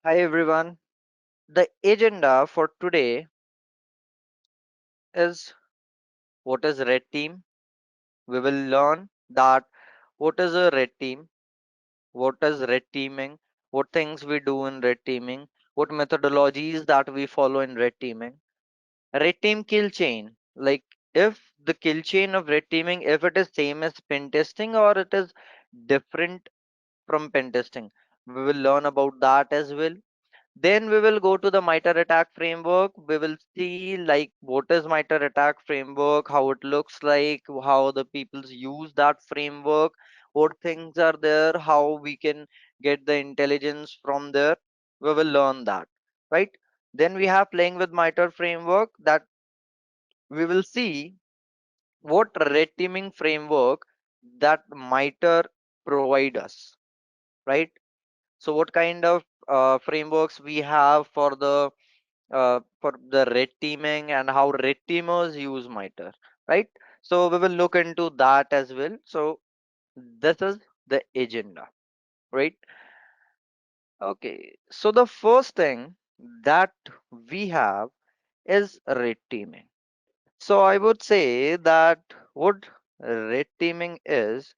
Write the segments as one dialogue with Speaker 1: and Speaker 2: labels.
Speaker 1: Hi everyone. The agenda for today is what is red team. We will learn that what is a red team, what is red teaming, what things we do in red teaming, what methodologies that we follow in red teaming. Red team kill chain. Like if the kill chain of red teaming, if it is same as pen testing or it is different from pen testing. We will learn about that as well. Then we will go to the MITRE attack framework. We will see like what is MITRE attack framework, how it looks like, how the peoples use that framework, what things are there, how we can get the intelligence from there. We will learn that, right? Then we have playing with MITRE framework that we will see what red teaming framework that MITRE provide us, right? So what kind of frameworks we have for the red teaming and how red teamers use MITRE, right? So we will look into that as well. So this is the agenda, right? Okay. So the first thing that we have is red teaming. So I would say that what red teaming is,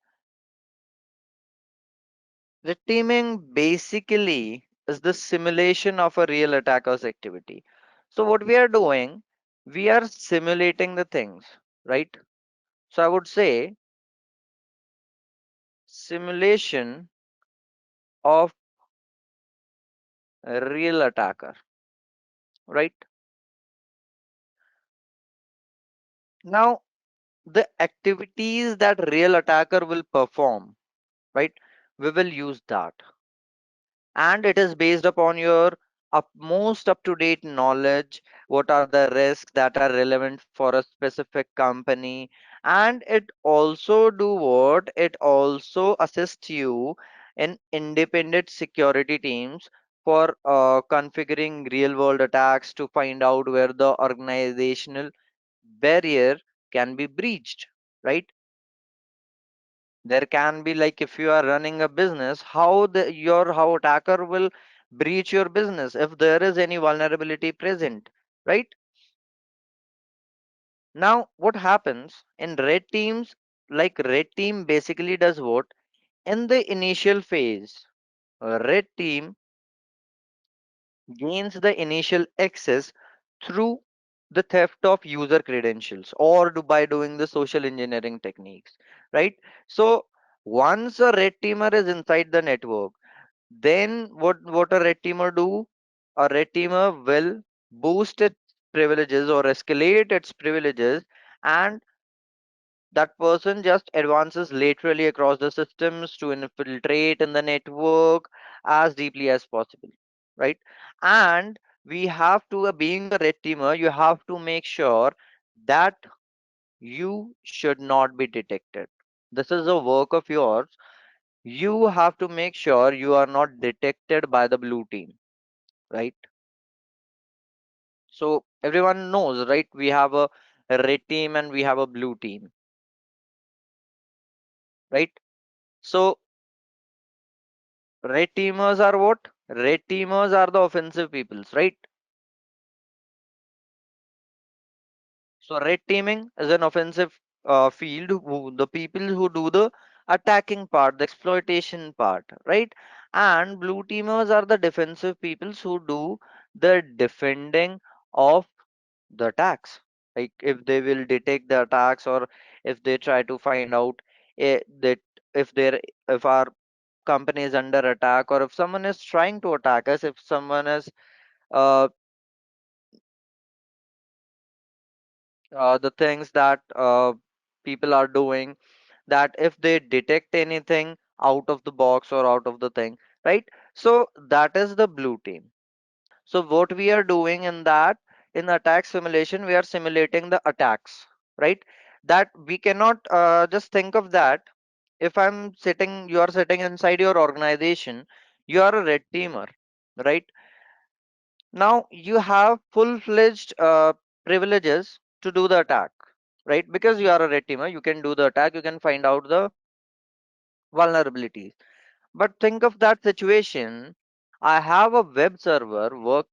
Speaker 1: red teaming basically is the simulation of a real attacker's activity. So what we are doing, we are simulating the things, right? So I would say simulation of a real attacker, right? Now, the activities that real attacker will perform, right? We will use that. And it is based upon your most up-to-date knowledge. What are the risks that are relevant for a specific company? And it also do what? It also assists you in independent security teams for configuring real world attacks to find out where the organizational barrier can be breached, right? There can be like if you are running a business, how how attacker will breach your business if there is any vulnerability present, right? Now what happens in red teams, like red team basically does what? In the initial phase, a red team gains the initial access through the theft of user credentials or by doing the social engineering techniques, right? So once a red teamer is inside the network, then what a red teamer do? A red teamer will boost its privileges or escalate its privileges, and that person just advances laterally across the systems to infiltrate in the network as deeply as possible, right? And we have to, being a red teamer, you have to make sure that you should not be detected. This is a work of yours. You have to make sure you are not detected by the blue team, right? So everyone knows, right? We have a red team and we have a blue team, right? So red teamers are what? Red teamers are the offensive peoples, right? So red teaming is an offensive field, the people who do the attacking part, the exploitation part, right? And blue teamers are the defensive peoples who do the defending of the attacks. Like if they will detect the attacks, or if they try to find out that if they're if our company is under attack, or if someone is trying to attack us, if someone is uh, the things that people are doing, that if they detect anything out of the box or out of the thing, right? So that is the blue team. So what we are doing in that, in attack simulation, we are simulating the attacks, right? That we cannot just think of that. If you are sitting inside your organization, you are a red teamer, right? Now you have full-fledged privileges to do the attack, right? Because you are a red teamer, you can do the attack, you can find out the vulnerabilities. But think of that situation. I have a web server work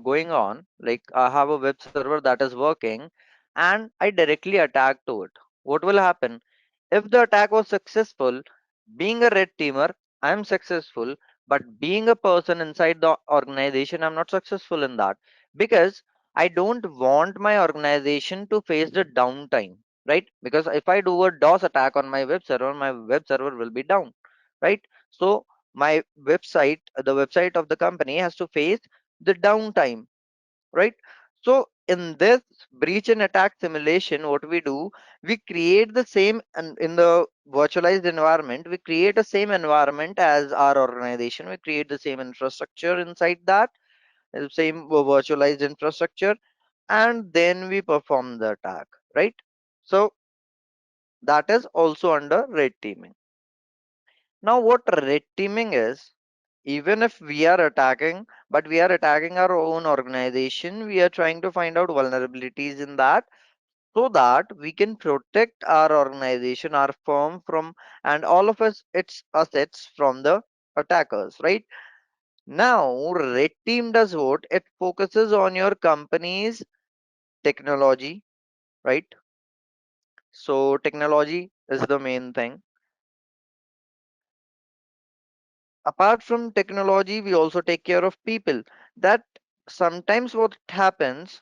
Speaker 1: going on, like I have a web server that is working, and I directly attack to it. What will happen if the attack was successful? Being a red teamer, I'm successful, but being a person inside the organization, I'm not successful in that, because I don't want my organization to face the downtime, right? Because if I do a DOS attack on my web server will be down, right? So my website, the website of the company has to face the downtime, right? So in this breach and attack simulation, what we do, we create the same, and in the virtualized environment, we create the same environment as our organization. We create the same infrastructure inside that, same virtualized infrastructure, and then we perform the attack, right? So that is also under red teaming. Now, what red teaming is, even if we are attacking, but we are attacking our own organization, we are trying to find out vulnerabilities in that so that we can protect our organization, our firm from, and all of us, its assets from the attackers, right? Now, red team does what? It focuses on your company's technology, right? So, technology is the main thing. Apart from technology, we also take care of people. That sometimes what happens,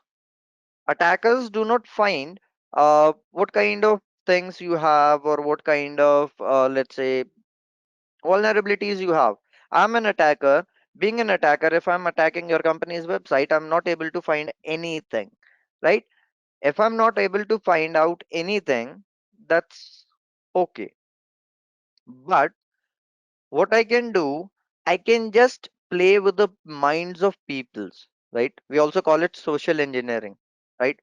Speaker 1: attackers do not find what kind of things you have, or what kind of let's say vulnerabilities you have. I'm an attacker. Being an attacker, if I'm attacking your company's website, I'm not able to find anything, right? If I'm not able to find out anything, that's okay. But what I can do, I can just play with the minds of peoples, right? We also call it social engineering, right?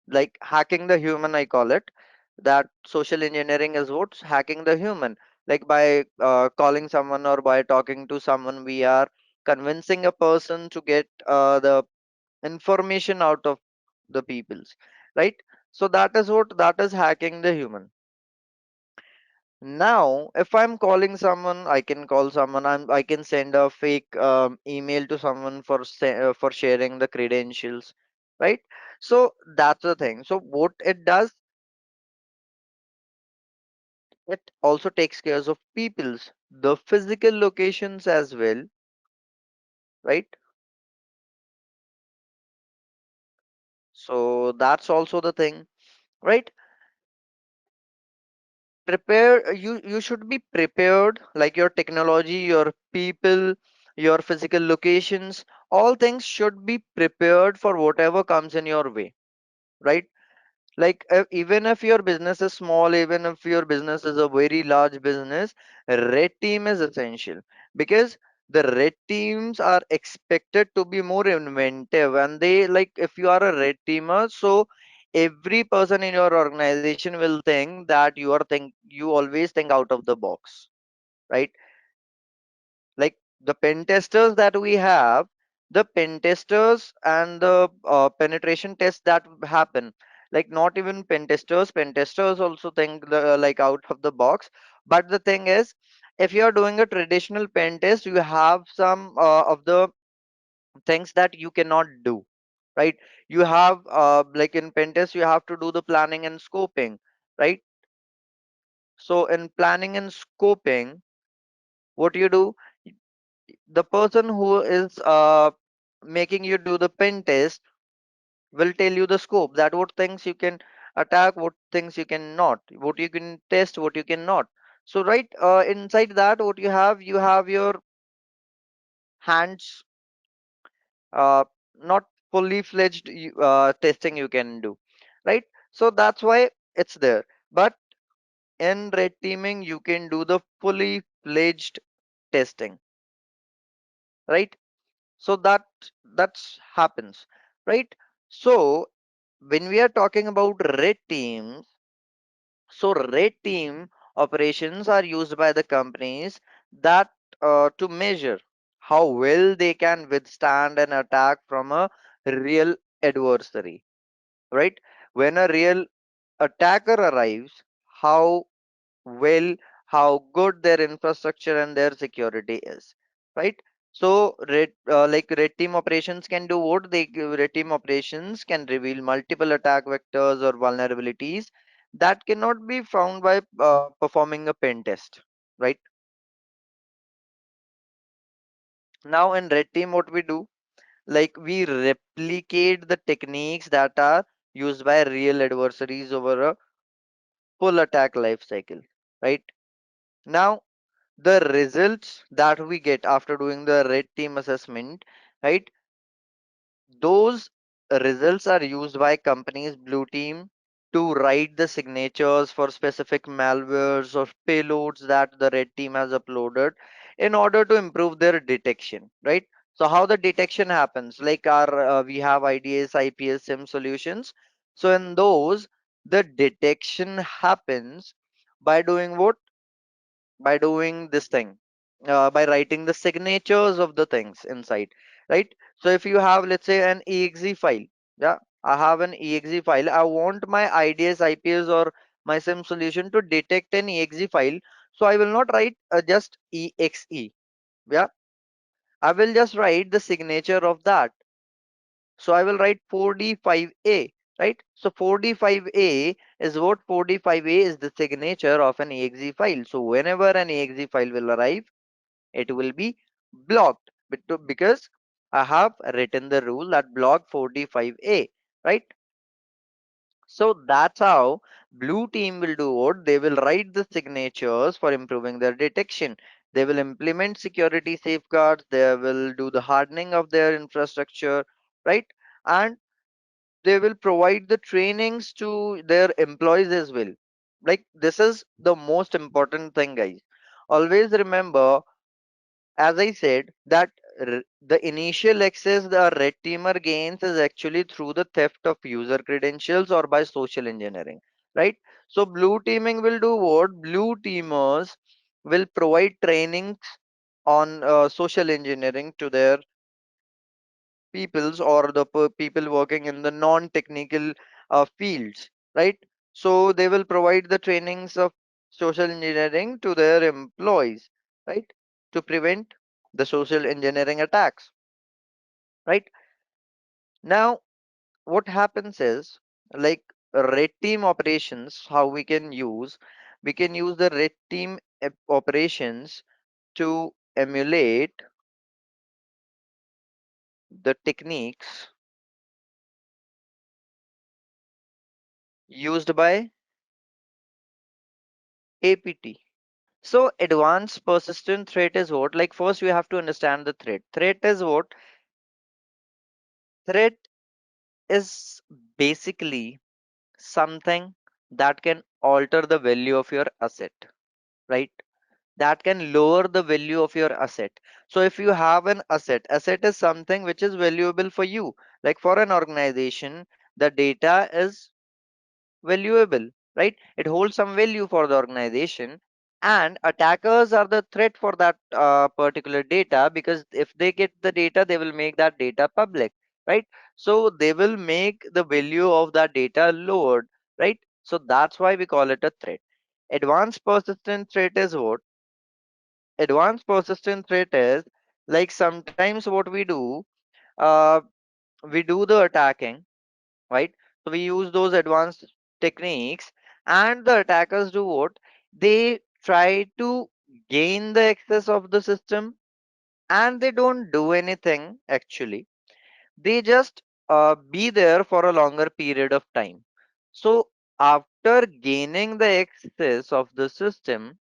Speaker 1: Like hacking the human, I call it. That social engineering is what's hacking the human. Like by calling someone or by talking to someone, we are convincing a person to get the information out of the peoples, right? So that is hacking the human. Now, if I'm calling someone, I can call someone. I can send a fake email to someone for sharing the credentials, right? So that's the thing. So what it does, it also takes care of people's the physical locations as well, right? So that's also the thing, right? Prepare, you should be prepared, like your technology, your people, your physical locations, all things should be prepared for whatever comes in your way, right? Like even if your business is small, even if your business is a very large business, red team is essential, because the red teams are expected to be more inventive, and they, like, if you are a red teamer, so every person in your organization will think that you always think out of the box, right? Like the pen testers that we have, the pen testers and the penetration tests that happen, like not even pen testers also think like out of the box. But the thing is, if you are doing a traditional pen test, you have some of the things that you cannot do, right? You have like in pen test, you have to do the planning and scoping, right? So in planning and scoping, what you do, the person who is making you do the pen test will tell you the scope, that what things you can attack, what things you cannot, what you can test, what you cannot. So right inside that, what you have your hands, uh, not fully fledged testing you can do, right? So that's why it's there. But in red teaming, you can do the fully fledged testing, right? So that's happens, right? So when we are talking about red teams, so red team operations are used by the companies that to measure how well they can withstand an attack from a real adversary, right? When a real attacker arrives, how well, how good their infrastructure and their security is, right? So red team operations can do what? Red team operations can reveal multiple attack vectors or vulnerabilities that cannot be found by performing a pen test, right? Now in red team, what we do? Like we replicate the techniques that are used by real adversaries over a full attack life cycle, right? Now the results that we get after doing the red team assessment, right? Those results are used by companies blue team to write the signatures for specific malwares or payloads that the red team has uploaded in order to improve their detection, right? So how the detection happens, like our we have IDS, IPS, SIM solutions. So in those, the detection happens by doing what? By doing this thing, by writing the signatures of the things inside, right? So if you have, let's say, an exe file, yeah, I have an exe file, I want my IDS, IPS, or my SIM solution to detect an exe file. So I will not write just exe, yeah, I will just write the signature of that. So I will write 4D5A, right? So 4D5A is what? 4D5A is the signature of an exe file. So whenever an exe file will arrive, it will be blocked because I have written the rule that block 4D5A, right? So that's how blue team will do what? They will write the signatures for improving their detection. They will implement security safeguards. They will do the hardening of their infrastructure, right? And they will provide the trainings to their employees as well. Like this is the most important thing, guys. Always remember, as I said, that the initial access the red teamer gains is actually through the theft of user credentials or by social engineering, right? So blue teaming will do what? Blue teamers will provide trainings on social engineering to their peoples or the people working in the non-technical fields, right? So they will provide the trainings of social engineering to their employees, right, to prevent the social engineering attacks, right? Now what happens is, like, red team operations, how we can use the red team operations to emulate the techniques used by APT. So advanced persistent threat is what? Like first we have to understand the threat. Threat is what? Threat is basically something that can alter the value of your asset, right? That can lower the value of your asset. So if you have an asset is something which is valuable for you. Like for an organization, the data is valuable, right? It holds some value for the organization, and attackers are the threat for that particular data, because if they get the data, they will make that data public, right? So they will make the value of that data lowered, right? So that's why we call it a threat. Advanced persistent threat is what? Advanced persistent threat is, like, sometimes what uh, we do the attacking, right? So we use those advanced techniques, and the attackers do what? They try to gain the access of the system, and they don't do anything actually. They just be there for a longer period of time. So after gaining the access of the system,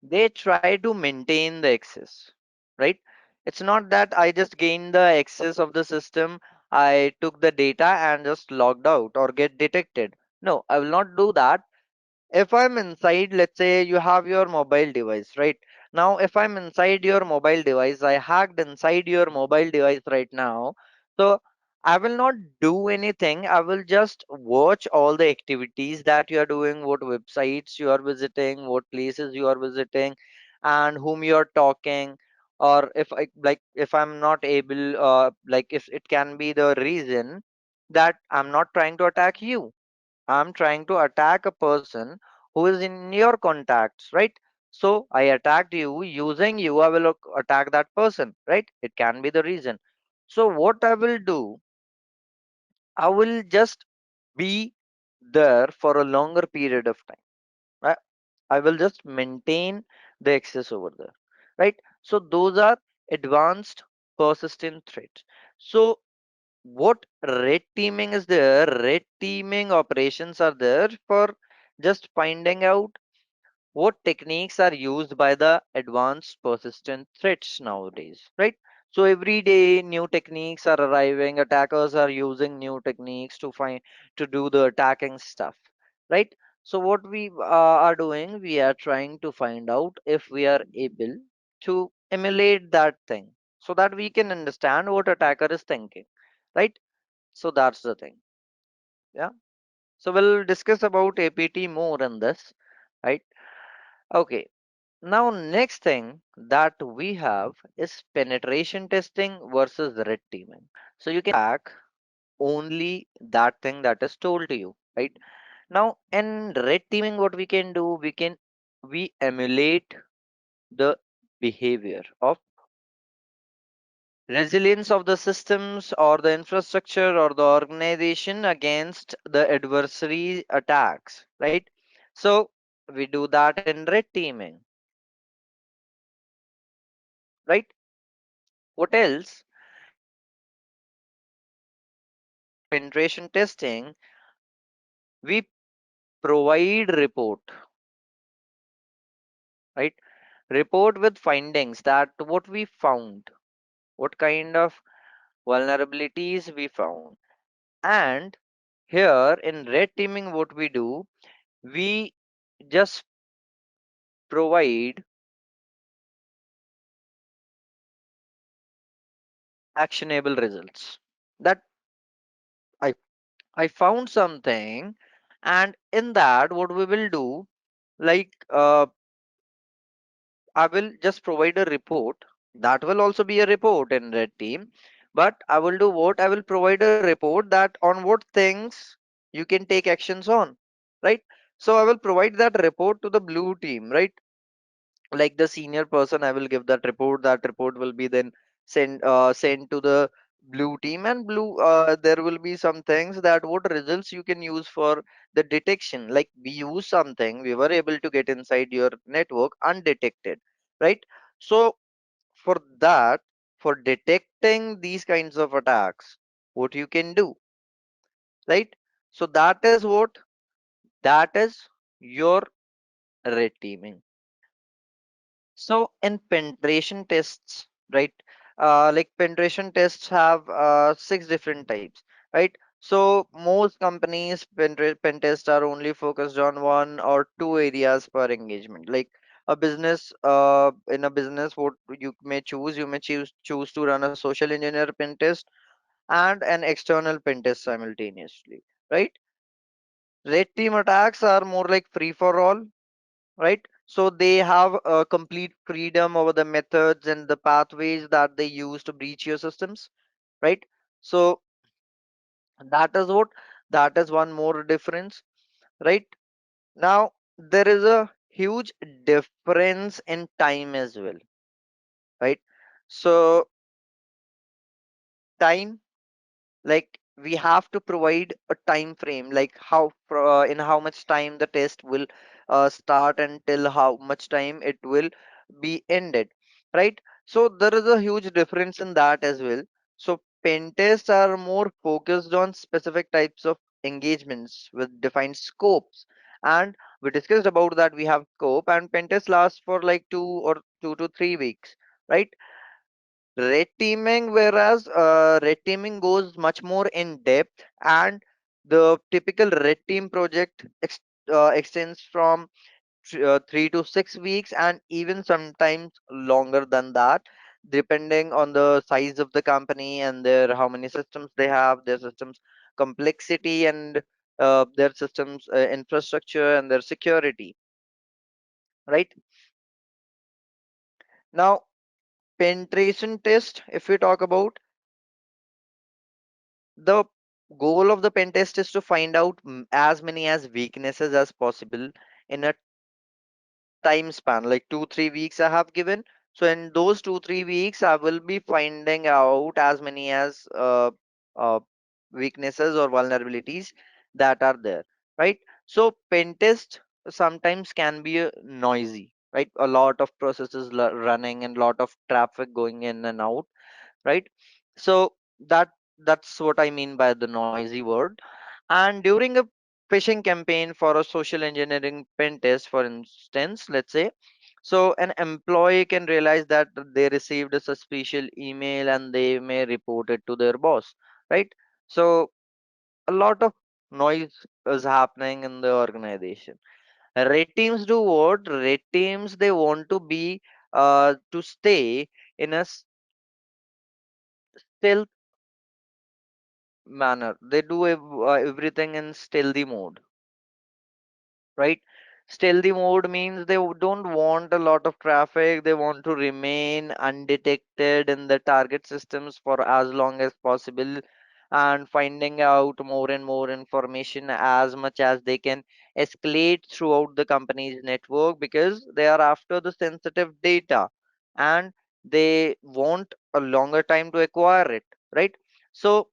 Speaker 1: they try to maintain the access, right? It's not that I just gained the access of the system, I took the data and just logged out or get detected. No, I will not do that. If I'm inside, let's say you have your mobile device, right? Now if I'm inside your mobile device, I hacked inside your mobile device right now. So I will not do anything, I will just watch all the activities that you are doing, what websites you are visiting, what places you are visiting, and whom you are talking. Or if I, like, if I'm not able, like, if it can be the reason that I'm not trying to attack you, I'm trying to attack a person who is in your contacts, right? So I attacked you, using you, I will attack that person, right? It can be the reason. So what I will do, I will just be there for a longer period of time. Right? I will just maintain the access over there, right? So those are advanced persistent threats. So what red teaming is there? Red teaming operations are there for just finding out what techniques are used by the advanced persistent threats nowadays, right? So every day new techniques are arriving, attackers are using new techniques to find, to do the attacking stuff, right? So what we are doing, we are trying to find out if we are able to emulate that thing, so that we can understand what attacker is thinking, right? So that's the thing. Yeah, so we'll discuss about APT more in this, right? Okay. Now, next thing that we have is penetration testing versus red teaming. So you can attack only that thing that is told to you, right? Now, in red teaming, what we can do, we emulate the behavior of resilience of the systems or the infrastructure or the organization against the adversary attacks, right? So we do that in red teaming, right? What else? Penetration testing, we provide report, right? Report with findings, that what we found, what kind of vulnerabilities we found. And here in red teaming, what we do, we just provide actionable results, that i I found something, and in that what we will do, like I will just provide a report. That will also be a report in red team. But I will do what? I will provide a report that on what things you can take actions on. Right? So I will provide that report to the blue team, right? Like the senior person, I will give that report. That report will be then sent to the blue team, and blue there will be some things that what results you can use for the detection. Like we use something, we were able to get inside your network undetected, right? So for that, for detecting these kinds of attacks, what you can do, right? So that is what, that is your red teaming. So in penetration tests, right? Like penetration tests have six different types, right? So most companies pen tests are only focused on one or two areas per engagement. Like a business, in a business, what you may choose to run a social engineer pen test and an external pen test simultaneously, right? Red team attacks are more like free for all, right? So they have a complete freedom over the methods and the pathways that they use to breach your systems, right? So that is what, that is one more difference, right? Now there is a huge difference in time as well, right? So time, like we have to provide a time frame, like in how much time the test will start until how much time it will be ended, right? So there is a huge difference in that as well. So pen tests are more focused on specific types of engagements with defined scopes, and we discussed about that. We have scope, and pen test lasts for like 2 to 3 weeks, right? Red teaming, whereas red teaming goes much more in depth, and the typical red team project extends from 3 to 6 weeks, and even sometimes longer than that, depending on the size of the company and their how many systems they have, their systems complexity, and their systems infrastructure and their security, right? Now, penetration test, if we talk about, the goal of the pen test is to find out as many as weaknesses as possible in a time span, like 2 3 weeks I have given. So in those 2 3 weeks I will be finding out as many as uh, weaknesses or vulnerabilities that are there, right? So pen test sometimes can be noisy, right? A lot of processes running and lot of traffic going in and out, right? So that's what I mean by the noisy word. And during a phishing campaign for a social engineering pen test, for instance, let's say, so an employee can realize that they received a suspicious email and they may report it to their boss, right? So a lot of noise is happening in the organization. Red teams do what? Red teams, they want to be to stay in a stealth manner. They do everything in stealthy mode, right? Stealthy mode means they don't want a lot of traffic. They want to remain undetected in the target systems for as long as possible, and finding out more and more information as much as they can escalate throughout the company's network, because they are after the sensitive data and they want a longer time to acquire it, right? So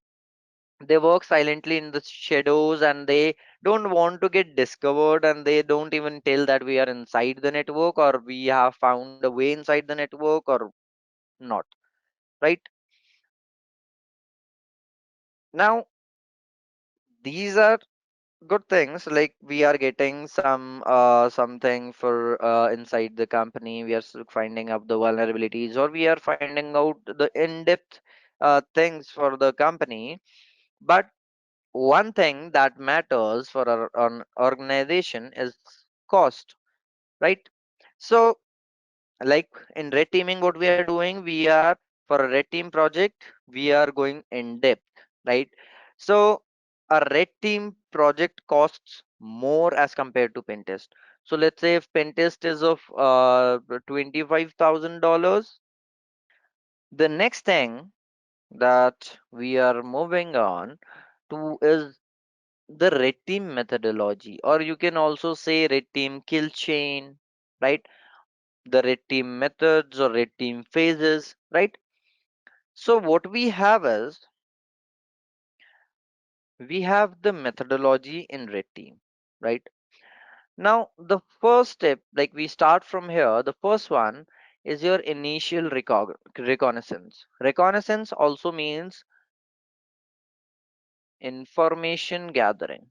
Speaker 1: they work silently in the shadows and they don't want to get discovered, and they don't even tell that we are inside the network or we have found a way inside the network or not, right? Now these are good things, like we are getting something for inside the company. We are finding out the vulnerabilities, or we are finding out the in-depth things for the company. But one thing that matters for our organization is cost, right? So like in red teaming, what we are doing, we are, for a red team project, we are going in depth, right? So a red team project costs more as compared to pentest. So let's say if pentest is of $25,000, the next thing that we are moving on to is the red team methodology, or you can also say red team kill chain, right? The red team methods or red team phases, right? So what we have is, we have the methodology in red team, right? Now the first step, like we start from here, the first one is your initial reconnaissance. Reconnaissance also means information gathering.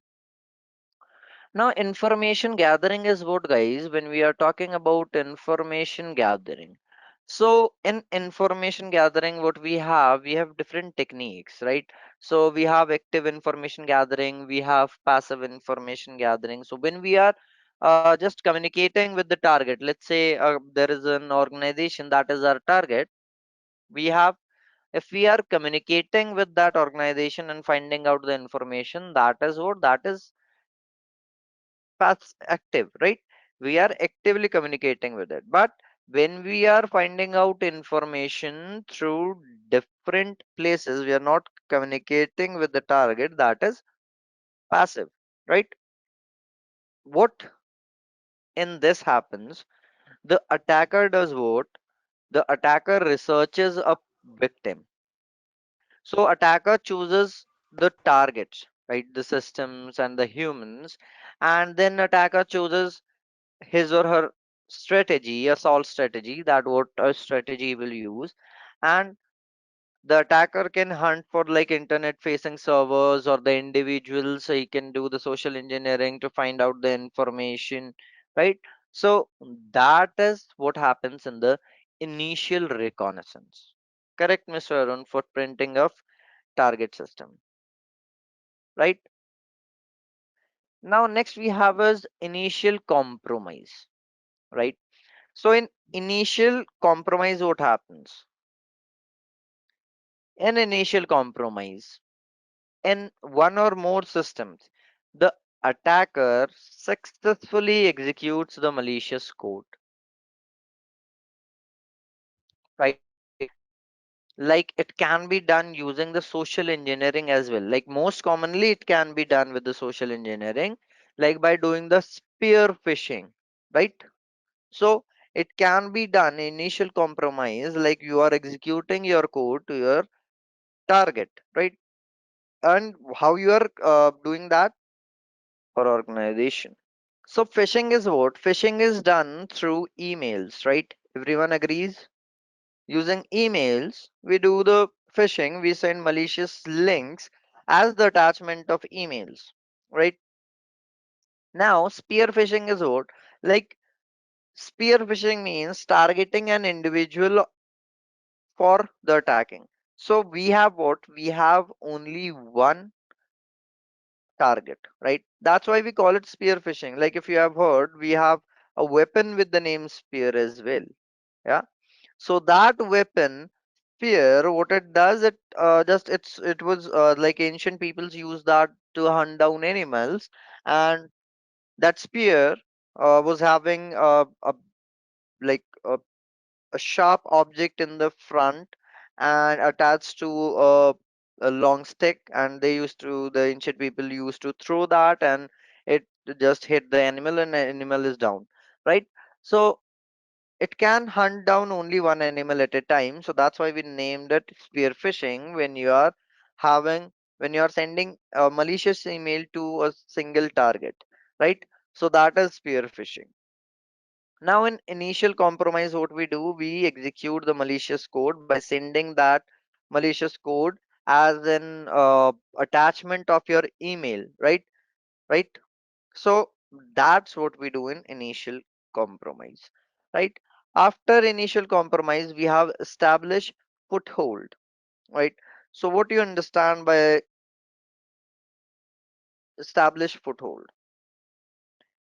Speaker 1: Now, information gathering is what, guys, when we are talking about information gathering. So, in information gathering, what we have different techniques, right? So, we have active information gathering, we have passive information gathering. So, when we are just communicating with the target, let's say there is an organization that is our target, we have, if we are communicating with that organization and finding out the information, that is what, that is paths active, right? We are actively communicating with it. But when we are finding out information through different places, we are not communicating with the target, that is passive, right? What in this happens, the attacker does what? The attacker researches a victim. So attacker chooses the targets, right? The systems and the humans, and then attacker chooses his or her strategy, assault strategy, that what a strategy will use. And the attacker can hunt for like internet facing servers or the individuals, so he can do the social engineering to find out the information, right? So that is what happens in the initial reconnaissance. Correct, Mr. Arun, footprinting of target system, right? Now next we have is initial compromise, right? So in initial compromise, what happens? In initial compromise, in one or more systems, the attacker successfully executes the malicious code, right? Like it can be done using the social engineering as well. Like most commonly, it can be done with the social engineering, like by doing the spear phishing, right? So it can be done initial compromise, like you are executing your code to your target, right? And how you are doing that for organization. So phishing is what? Phishing is done through emails, right? Everyone agrees? Using emails, we do the phishing, we send malicious links as the attachment of emails, right? Now, spear phishing is what? Like, spear phishing means targeting an individual for the attacking. So we have what? We have only one target, right? That's why we call it spear phishing. Like if you have heard, we have a weapon with the name spear as well. Yeah. So that weapon, spear, what it does, it just it was like ancient peoples use that to hunt down animals, and that spear was having like a sharp object in the front and attached to a long stick, and the ancient people used to throw that, and it just hit the animal and the animal is down, right? So it can hunt down only one animal at a time, so that's why we named it spear phishing. Having when you are sending a malicious email to a single target, right? So that is spear phishing. Now, in initial compromise, what we do, we execute the malicious code by sending that malicious code as an attachment of your email, right? Right. So that's what we do in initial compromise, right? After initial compromise, we have established foothold, right? So what do you understand by established foothold?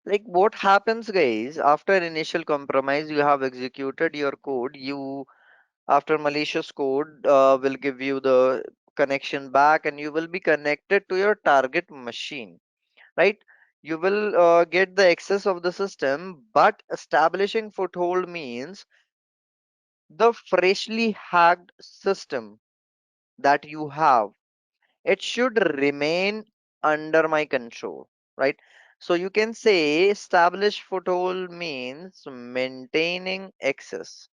Speaker 1: Like what happens, guys, after initial compromise, you have executed your code. You After malicious code will give you the connection back, and you will be connected to your target machine, right? You will get the access of the system, but establishing foothold means the freshly hacked system that you have, it should remain under my control, right? So you can say establish foothold means maintaining access,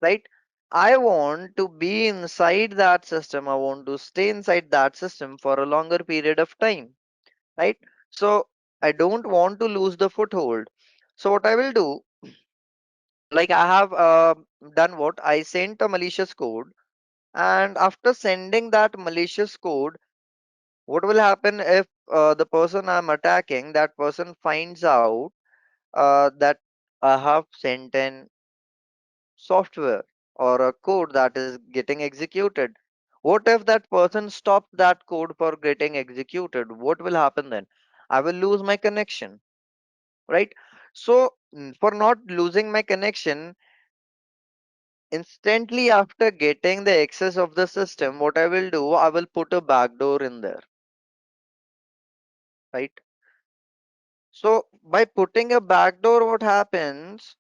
Speaker 1: right? I want to be inside that system. I want to stay inside that system for a longer period of time, right? So I don't want to lose the foothold. So what I will do, like I have done what? I sent a malicious code, and after sending that malicious code, what will happen if the person I'm attacking, that person finds out that I have sent an software or a code that is getting executed? What if that person stops that code for getting executed? What will happen then? I will lose my connection, right? So for not losing my connection, instantly after getting the access of the system, what I will do, I will put a backdoor in there, right? So by putting a backdoor, what happens?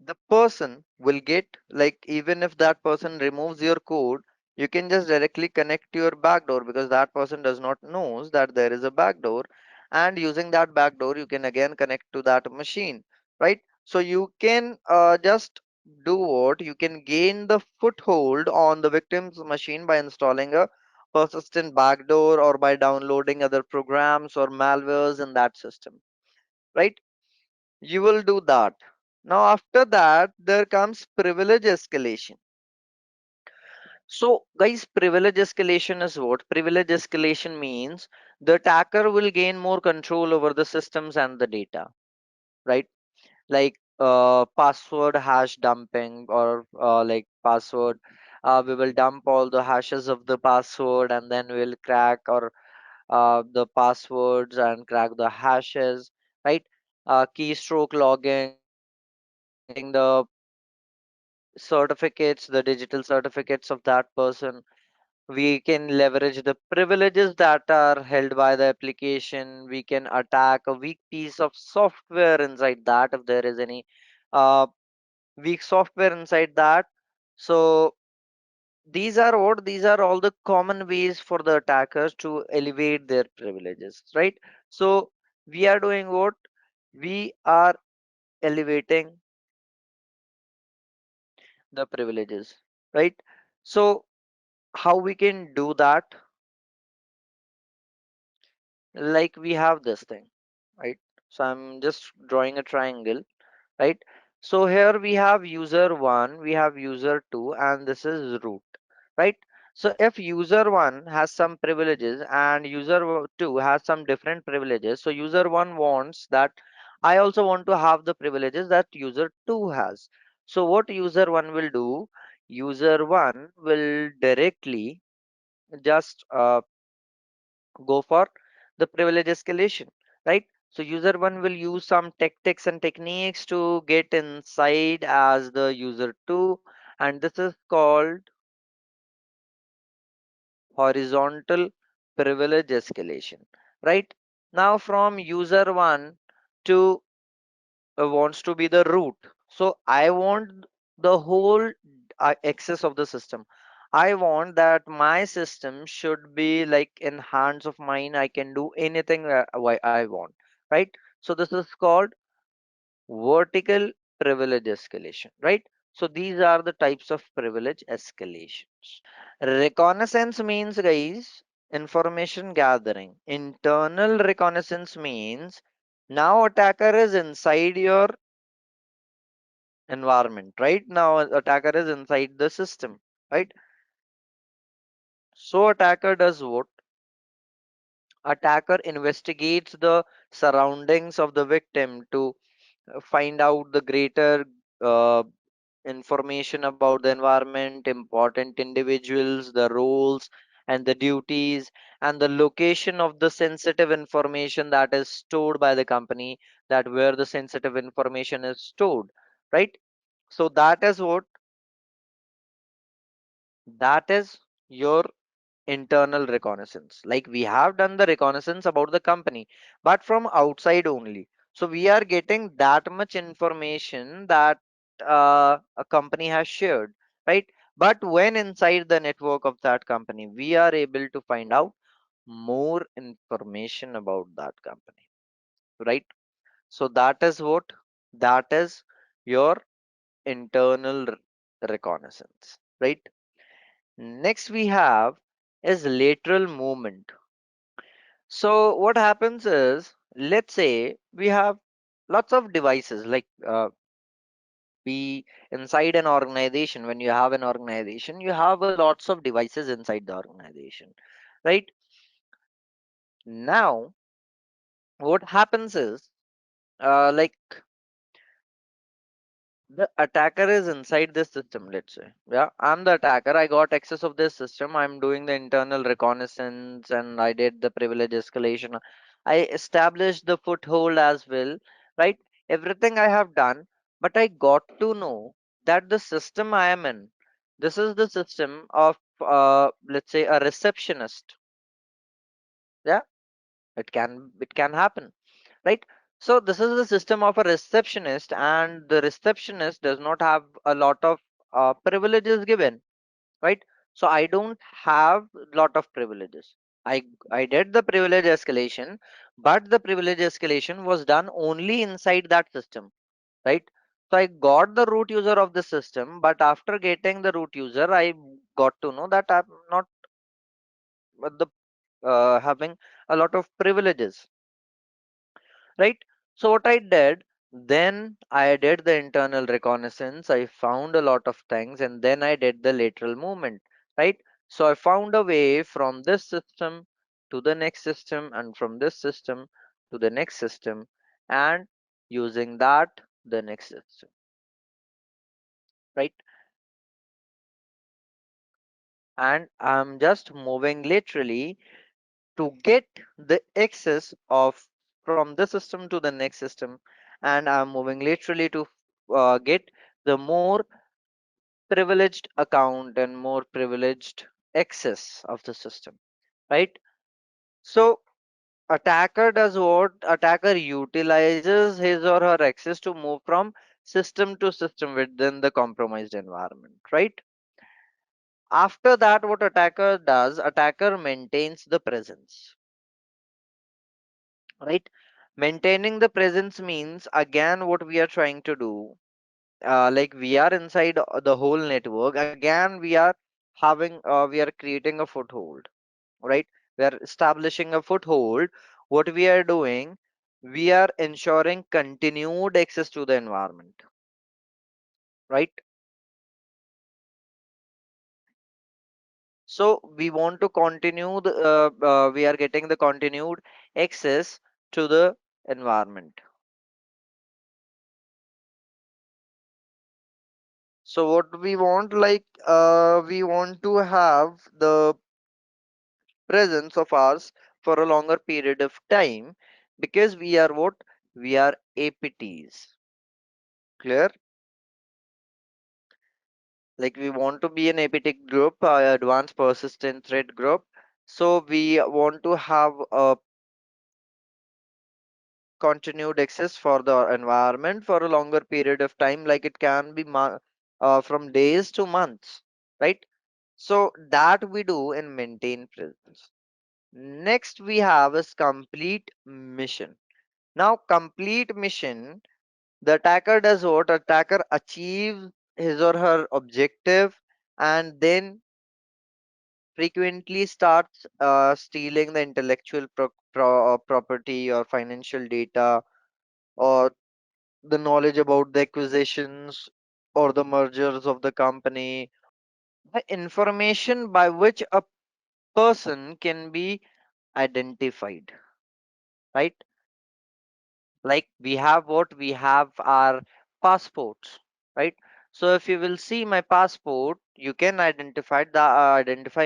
Speaker 1: The person will get, like, even if that person removes your code, you can just directly connect to your backdoor, because that person does not knows that there is a backdoor, and using that backdoor you can again connect to that machine, right? So you can just do what, you can gain the foothold on the victim's machine by installing a persistent backdoor or by downloading other programs or malwares in that system, right? You will do that. Now after that there comes privilege escalation. So guys, privilege escalation is what? Privilege escalation means the attacker will gain more control over the systems and the data, right? Like password hash dumping, or like password, we will dump all the hashes of the password, and then we'll crack or the passwords and crack the hashes, right? Keystroke logging, getting the certificates, the digital certificates of that person. We can leverage the privileges that are held by the application. We can attack a weak piece of software inside that if there is any uh, weak software inside that. So these are what? These are all the common ways for the attackers to elevate their privileges, right? So we are doing what? We are elevating the privileges, right? So how we can do that? Like we have this thing, right? So I'm just drawing a triangle, right? So here we have user 1, we have user 2, and this is root, right? So if user 1 has some privileges and user 2 has some different privileges, so user 1 wants that I also want to have the privileges that user 2 has. So what user 1 will do? User 1 will directly just go for the privilege escalation, right? So user 1 will use some tactics and techniques to get inside as the user 2, and this is called horizontal privilege escalation, right? Now from user 1 to wants to be the root. So I want the whole access of the system. I want that my system should be like in hands of mine. I can do anything I want, right? So this is called vertical privilege escalation, right? So these are the types of privilege escalations. Reconnaissance means, guys, information gathering. Internal reconnaissance means now attacker is inside your environment, right? Now attacker is inside the system, right? So attacker does what? Attacker investigates the surroundings of the victim to find out the greater uh, information about the environment, important individuals, the roles and the duties, and the location of the sensitive information that is stored by the company, that where the sensitive information is stored, right? So that is what? That is your internal reconnaissance. Like we have done the reconnaissance about the company, but from outside only. So we are getting that much information that a company has shared, right? But when inside the network of that company, we are able to find out more information about that company, right? So that is what? That is your internal reconnaissance, right? Next we have is lateral movement. So what happens is, let's say we have lots of devices, like we inside an organization. When you have an organization, you have a lots of devices inside the organization, right? Now what happens is, like the attacker is inside this system, let's say. Yeah, I'm the attacker. I got access of this system. I'm doing the internal reconnaissance and I did the privilege escalation. I established the foothold as well, right? Everything I have done, but I got to know that the system I am in, this is the system of, let's say, a receptionist. Yeah, it can happen, right? So this is the system of a receptionist, and the receptionist does not have a lot of privileges given, right? So I don't have lot of privileges. I did the privilege escalation, but the privilege escalation was done only inside that system, right? So I got the root user of the system, but after getting the root user, I got to know that I'm not the having a lot of privileges, right? So what I did, then I did the internal reconnaissance. I found a lot of things, and then I did the lateral movement, right? So I found a way from this system to the next system, and from this system to the next system, and using that the next system, right? And I'm just moving laterally to get the access of from this system to the next system, and I'm moving laterally to get the more privileged account and more privileged access of the system, right? So attacker does what? Attacker utilizes his or her access to move from system to system within the compromised environment, right? After that, what attacker does, attacker maintains the presence, right? Maintaining the presence means, again, what we are trying to do, like we are inside the whole network. Again, we are creating a foothold, right? We are establishing a foothold. What we are doing, we are ensuring continued access to the environment, right? So we want to continue we are getting the continued access to the environment. So what we want, like, we want to have the presence of ours for a longer period of time, because we are what? We are APTs. Clear? Like we want to be an APT group, advanced persistent threat group. So we want to have a continued access for the environment for a longer period of time, like it can be from days to months, right? So that we do in maintain presence. Next we have is complete mission. Now complete mission, the attacker does what? Attacker achieves his or her objective, and then frequently starts stealing the intellectual property or financial data, or the knowledge about the acquisitions or the mergers of the company, the information by which a person can be identified, right? Like we have what? We have our passports, right? So if you will see my passport, you can identify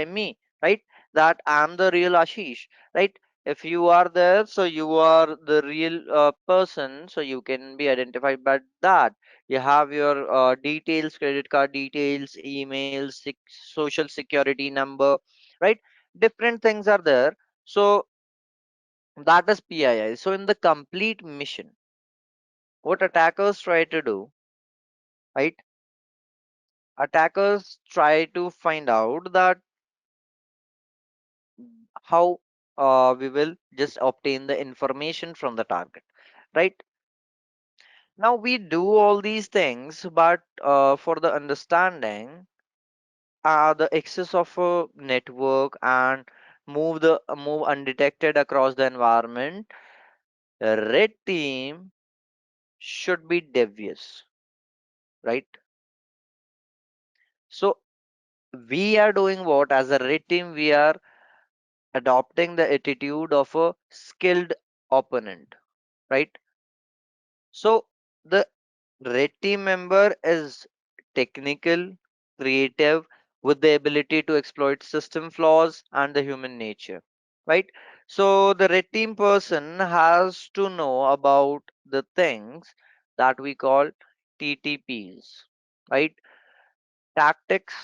Speaker 1: me, right? That I'm the real Ashish, right? If you are there, so you are the real person, so you can be identified by that. You have your details, credit card details, emails, social security number, right? Different things are there. So that is PII. So in the complete mission, what attackers try to do, right? Attackers try to find out that how we will just obtain the information from the target, right? Now we do all these things, but for the understanding, the access of a network and move undetected across the environment, red team should be devious, right? So we are doing what? As a red team, we are adopting the attitude of a skilled opponent, right? So the red team member is technical, creative, with the ability to exploit system flaws and the human nature, right? So the red team person has to know about the things that we call TTPs, right? Tactics,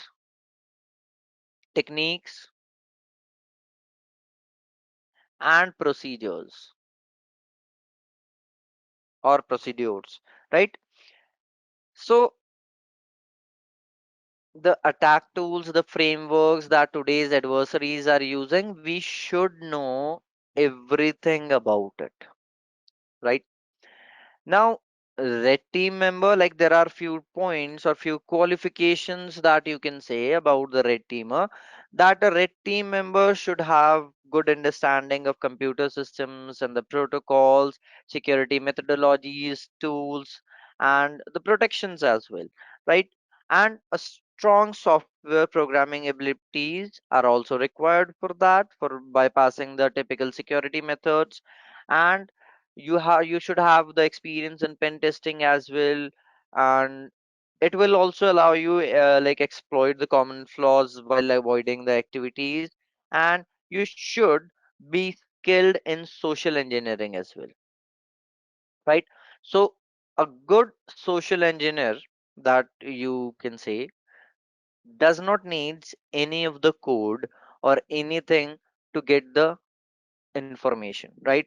Speaker 1: techniques, and procedures or procedures, right? So the attack tools, the frameworks that today's adversaries are using, we should know everything about it, right? Now, red team member, like there are few points or few qualifications that you can say about the red teamer, that a red team member should have good understanding of computer systems and the protocols, security methodologies, tools, and the protections as well, right? And a strong software programming abilities are also required for that, for bypassing the typical security methods. And you should have the experience in pen testing as well, and it will also allow you like exploit the common flaws while avoiding the activities. And you should be skilled in social engineering as well, right? So a good social engineer, that you can say, does not need any of the code or anything to get the information, right?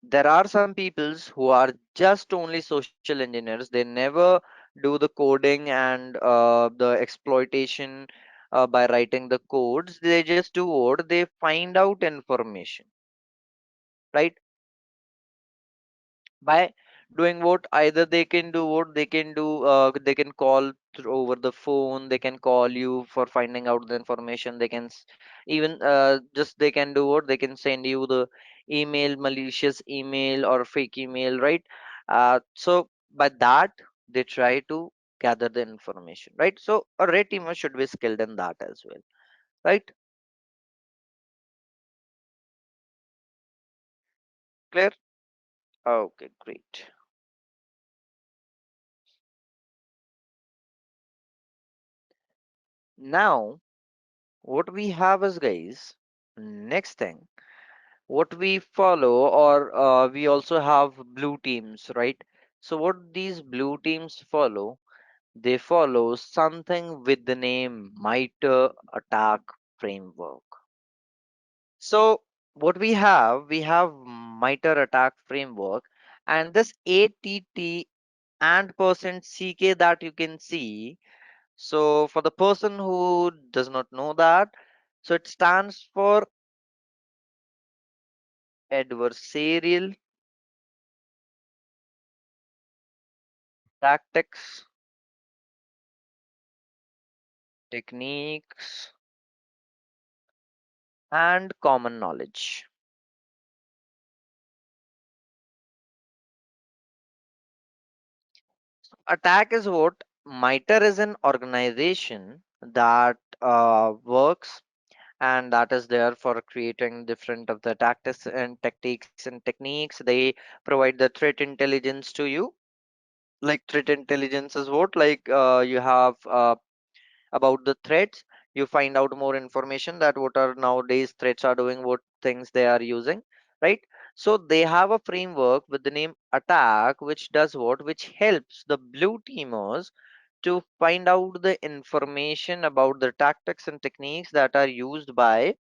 Speaker 1: There are some peoples who are just only social engineers. They never do the coding and the exploitation, by writing the codes. They just do what? They find out information, right? By doing what? Either they can do what they can do, they can call through over the phone, they can call you for finding out the information, they can even just they can do what? They can send you the email, malicious email or fake email, right? So by that they try to gather the information, right? So a red teamer should be skilled in that as well, right? Clear? Okay, great. Now what we have is, guys, next thing what we follow, or we also have blue teams, right? So what these blue teams follow, they follow something with the name MITRE Attack Framework. So what we have MITRE Attack Framework, and this ATT and %CK that you can see. So for the person who does not know that, so it stands for adversarial tactics, techniques, and common knowledge. Attack is what? MITRE is an organization that works and that is there for creating different of the tactics and tactics and techniques. They provide the threat intelligence to you. Like threat intelligence is what? Like you have about the threats, you find out more information that what are nowadays threats are doing, what things they are using, right? So they have a framework with the name attack, which does what? Which helps the blue teamers to find out the information about the tactics and techniques that are used by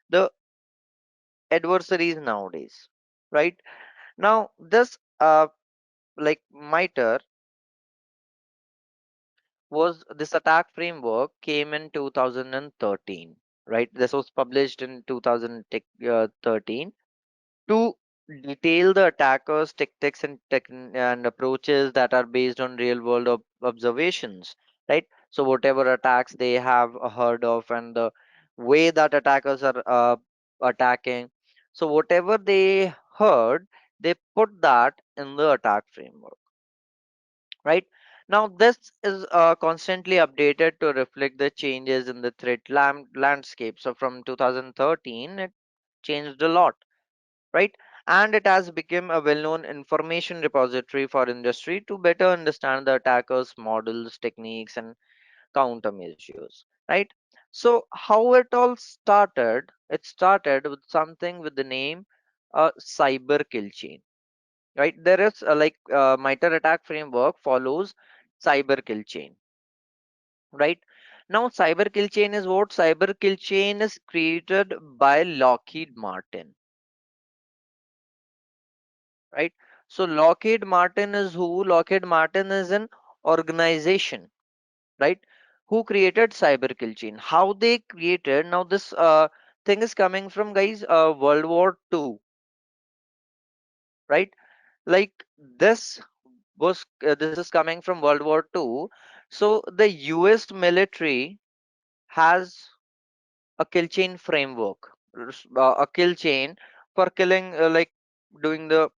Speaker 1: the adversaries nowadays, right? Now this like MITRE was this attack framework came in 2013, right? This was published in 2013 to detail the attackers tactics and and approaches that are based on real world observations, right? So whatever attacks they have heard of and the way that attackers are attacking, so whatever they heard, they put that in the attack framework, right? Now, this is constantly updated to reflect the changes in the threat landscape. So, from 2013, it changed a lot, right? And it has become a well known information repository for industry to better understand the attackers' models, techniques, and countermeasures, right? So, how it all started? It started with something with the name cyber kill chain, right? There is like MITRE attack framework follows cyber kill chain, right? Now cyber kill chain is what? Cyber kill chain is created by Lockheed Martin, right? So Lockheed Martin is who? Lockheed Martin is an organization, right, who created cyber kill chain. How they created? Now this thing is coming from, guys, World War II, right? Like this this is coming from World War II. So the US military has a kill chain framework, a kill chain for killing, like doing the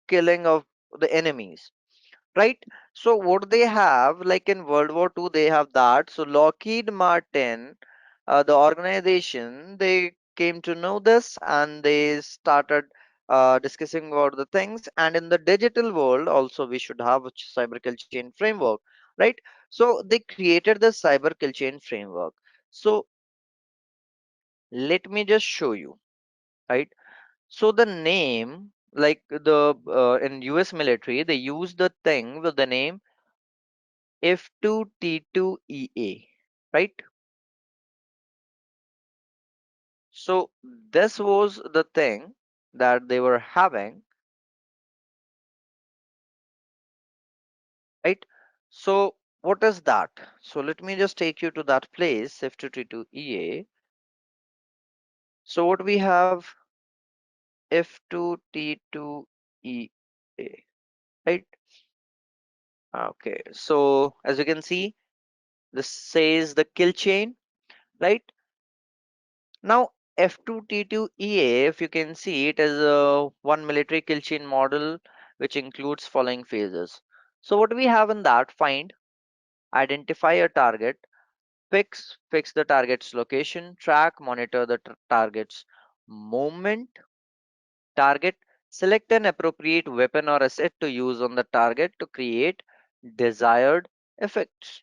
Speaker 1: killing of the enemies, right? So what they have, like in World War II, they have that. So Lockheed Martin, the organization, they came to know this and they started discussing about the things. And in the digital world, also we should have a cyber kill chain framework, right? So they created the cyber kill chain framework. So let me just show you, right? So the name, like the in US military, they use the thing with the name F2T2EA, right? So this was the thing that they were having, right? So what is that? So let me just take you to that place, F2T2EA. So what we have, F2T2EA, right? Okay, so as you can see, this says the kill chain, right? Now, F2T2EA, if you can see it as a one military kill chain model, which includes following phases. So what we have in that, find, identify a target, fix the target's location, track, monitor the target's movement, target, select an appropriate weapon or asset to use on the target to create desired effects,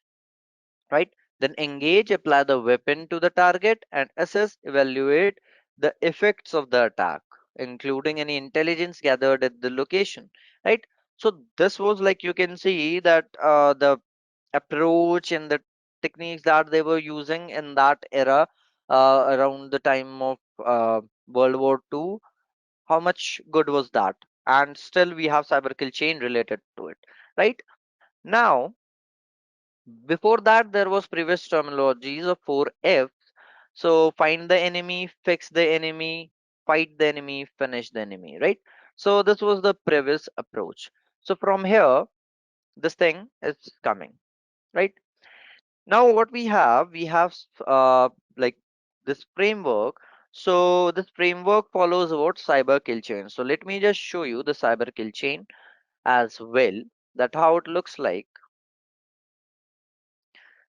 Speaker 1: right? Then engage, apply the weapon to the target and assess, evaluate the effects of the attack, including any intelligence gathered at the location, right? So this was like you can see that the approach and the techniques that they were using in that era around the time of World War II, how much good was that? And still we have cyber kill chain related to it, right? Now, before that, there was previous terminologies of 4F. So find the enemy, fix the enemy, fight the enemy, finish the enemy, right? So this was the previous approach. So from here, this thing is coming, right? Now what we have like this framework. So this framework follows what cyber kill chain. So let me just show you the cyber kill chain as well, that how it looks like.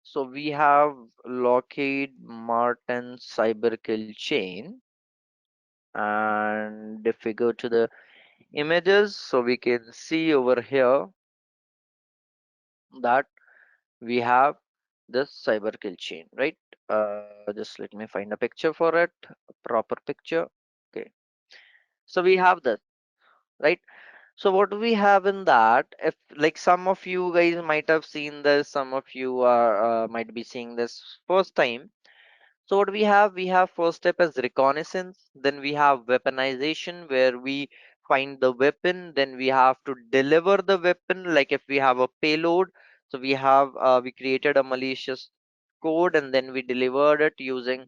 Speaker 1: So we have Lockheed Martin cyber kill chain, and if we go to the images, so we can see over here that we have this cyber kill chain, right? Just let me find a picture for it, a proper picture. Okay, so we have this, right? So what we have in that, if like some of you guys might have seen this, some of you are might be seeing this first time. So what we have first step as reconnaissance, then we have weaponization where we find the weapon, then we have to deliver the weapon. Like if we have a payload, so we created a malicious code and then we delivered it using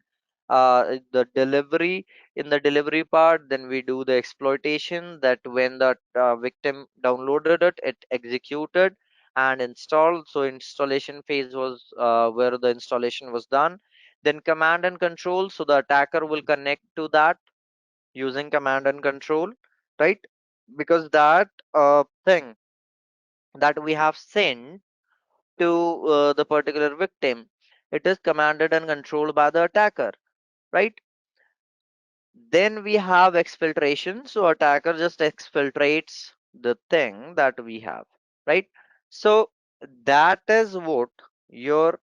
Speaker 1: the delivery. In the delivery part, then we do the exploitation, that when the victim downloaded it, it executed and installed. So installation phase was where the installation was done, then command and control. So the attacker will connect to that using command and control, right? Because that thing that we have sent to the particular victim, it is commanded and controlled by the attacker, right? Then we have exfiltration. So attacker just exfiltrates the thing that we have, right? So that is what your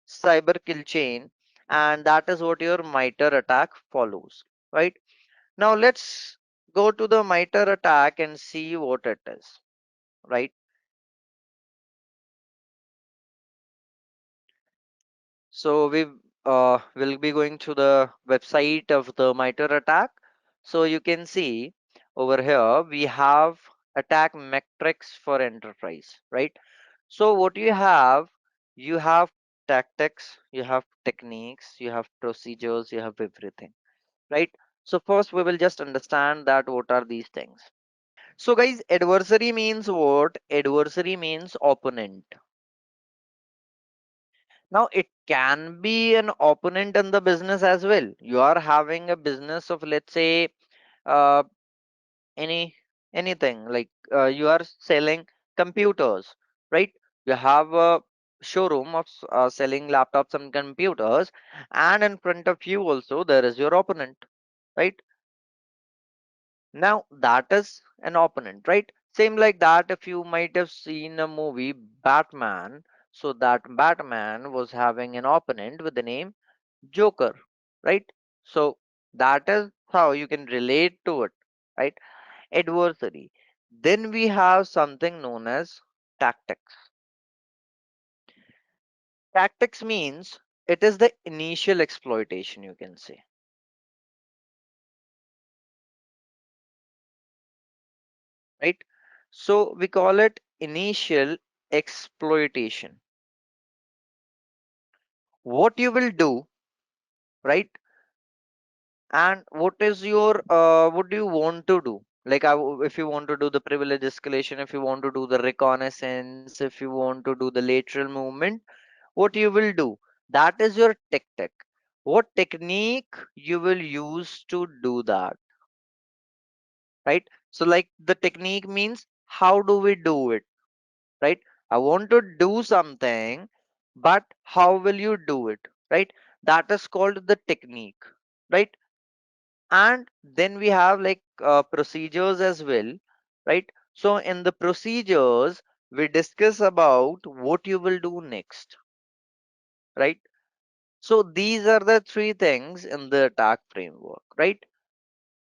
Speaker 1: cyber kill chain, and that is what your MITRE attack follows, right? Now let's go to the MITRE attack and see what it is, right? So we will be going to the website of the MITRE attack. So you can see over here we have attack metrics for enterprise, right? So what you have tactics, you have techniques, you have procedures, you have everything, right? So first we will just understand that what are these things. So guys, adversary means what? Adversary means opponent. Now it can be an opponent in the business as well. You are having a business of, let's say, uh, any anything like you are selling computers, right? You have a showroom of selling laptops and computers, and in front of you also there is your opponent, right? Now that is an opponent, right? Same like that, if you might have seen a movie Batman, so that Batman was having an opponent with the name Joker, right? So that is how you can relate to it, right? Adversary. Then we have something known as tactics. Tactics means it is the initial exploitation, you can say, right? So we call it initial exploitation. what you will do, right? And what is your what do you want to do? Like if you want to do the privilege escalation, if you want to do the reconnaissance, if you want to do the lateral movement, what you will do, that is your tactic. What technique you will use to do that, right? So like the technique means how do we do it, right? I want to do something, but how will you do it, right? That is called the technique, right? And then we have like procedures as well, right? So in the procedures we discuss about what you will do next, right? So these are the three things in the attack framework, right?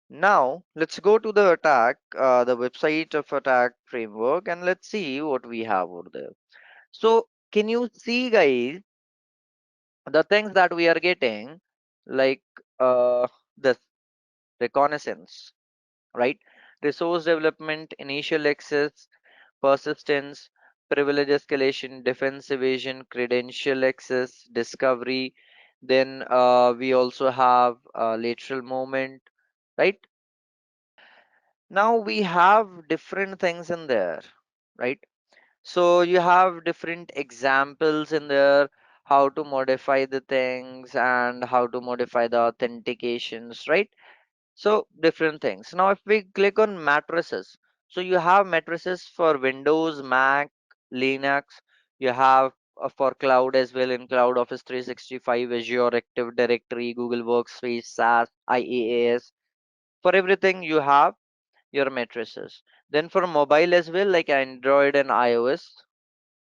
Speaker 1: Now let's go to the attack, the website of attack framework, and let's see what we have over there. So can you see, guys, the things that we are getting, like this reconnaissance, right? Resource development, initial access, persistence, privilege escalation, defense evasion, credential access, discovery. Then we also have lateral movement, right? Now we have different things in there, right? So you have different examples in there, how to modify the things and how to modify the authentications, right? So different things. Now if we click on matrices, so you have matrices for Windows, Mac, Linux. You have for cloud as well, in Cloud Office 365, Azure Active Directory, Google Workspace, SaaS, IaaS. For everything you have your matrices. Then for mobile as well, like Android and iOS,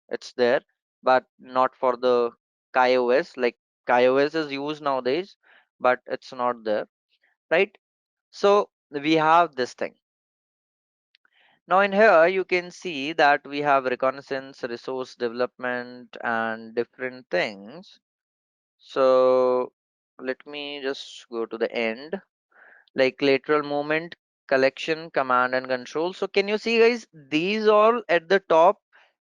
Speaker 1: it's there, but not for the KaiOS. Like KaiOS is used nowadays, but it's not there, right? So we have this thing. Now in here you can see that we have reconnaissance, resource development, and different things. So let me just go to the end, like lateral movement, collection, command and control. So can you see, guys, these all at the top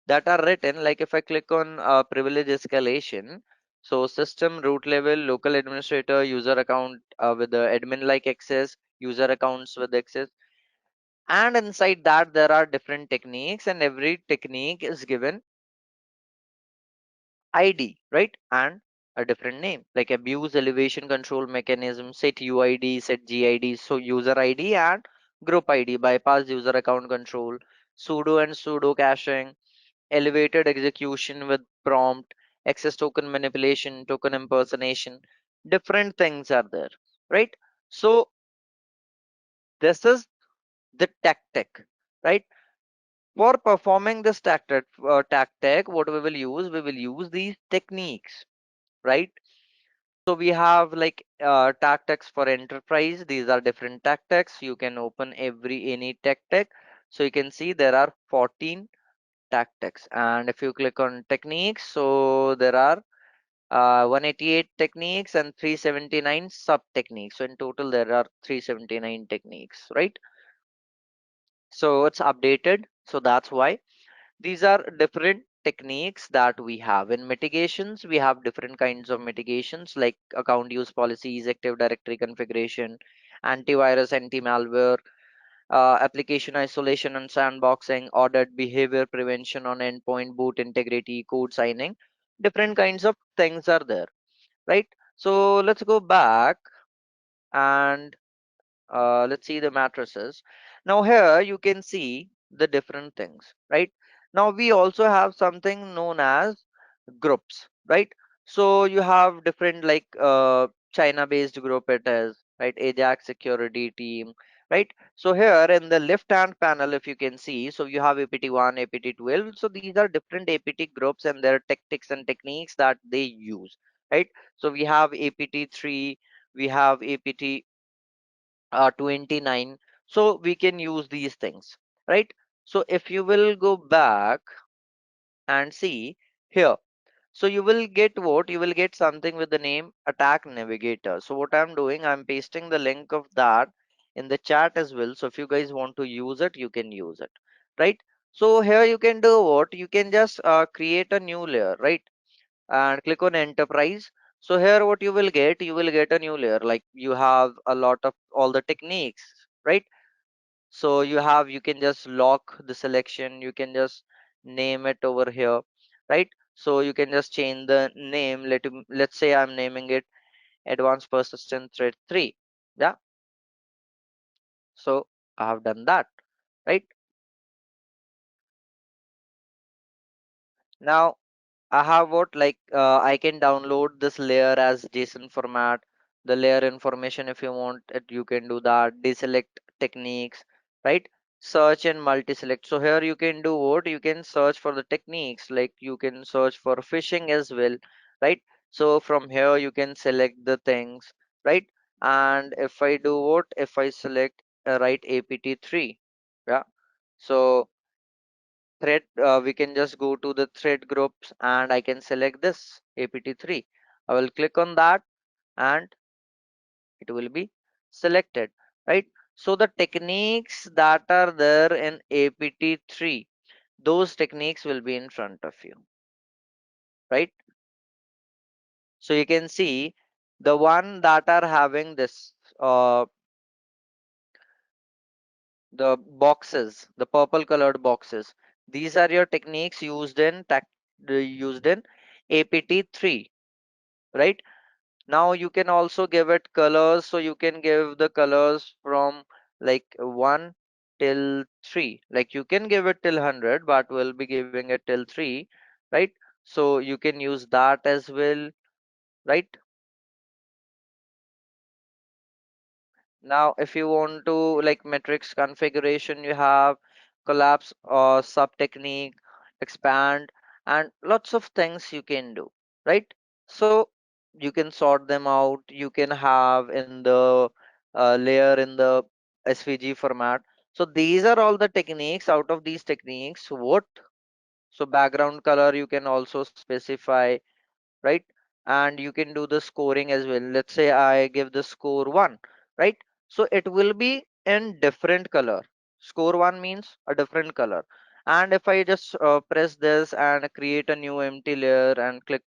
Speaker 1: that are written, like if I click on privilege escalation, so system, root level, local administrator, user account with the admin like access, user accounts with access, and inside that there are different techniques, and every technique is given ID, right? And a different name, like abuse elevation control mechanism, set UID, set GID, so user ID and group ID, bypass user account control, sudo and sudo caching, elevated execution with prompt, access token manipulation, token impersonation, different things are there, right? So this is the tactic, right? For performing this tactic, what we will use these techniques, right? So we have like tactics for enterprise. These are different tactics. You can open any tactic. So you can see there are 14 tactics. And if you click on techniques, so there are 188 techniques and 379 sub techniques. So in total, there are 379 techniques, right? So it's updated. So that's why. These are different techniques that we have. In mitigations, we have different kinds of mitigations like account use policies, active directory configuration, antivirus, anti-malware, application isolation and sandboxing, audit, behavior prevention on endpoint, boot integrity, code signing. Different kinds of things are there, right? So let's go back and let's see the matrices. Now here you can see the different things, right? Now we also have something known as groups, right? So you have different like China based group, it is, right? Ajax security team, right? So here in the left hand panel, if you can see, so you have APT1, APT12. So these are different APT groups and their tactics and techniques that they use, right? So we have APT3, we have APT 29. So we can use these things, right? So if you will go back and see here, so you will get what, you will get something with the name attack navigator. So what I'm doing, I'm pasting the link of that in the chat as well. So if you guys want to use it, you can use it, right? So here you can do what, you can just create a new layer, right? and click on enterprise. So here what you will get a new layer, like you have a lot of all the techniques, right? So you can just lock the selection, you can just name it over here, right? So you can just change the name. Let's say I'm naming it advanced persistent thread 3. Yeah, so I have done that, right? Now I have what, like I can download this layer as JSON format, the layer information. If you want it, you can do that. Deselect techniques, right? Search and multi-select. So here you can do what? You can search for the techniques, like you can search for phishing as well, right? So from here you can select the things, right? And if I do what? If I select right APT3, yeah. So thread, we can just go to the thread groups and I can select this apt3. I will click on that and it will be selected, right? So the techniques that are there in apt3, those techniques will be in front of you, right? So you can see the one that are having this the boxes, the purple colored boxes, these are your techniques used in apt3, right? Now you can also give it colors, so you can give the colors from like 1 till 3. Like you can give it till 100, but we'll be giving it till 3, right? So you can use that as well, right? Now if you want to, like, matrix configuration, you have collapse or sub technique, expand, and lots of things you can do, right? So you can sort them out. You can have in the layer in the SVG format. So these are all the techniques. Out of these techniques, what? So background color you can also specify, right? And you can do the scoring as well. Let's say I give the score 1, right? So it will be in different color. Score 1 means a different color. And if I just press this and create a new empty layer and click,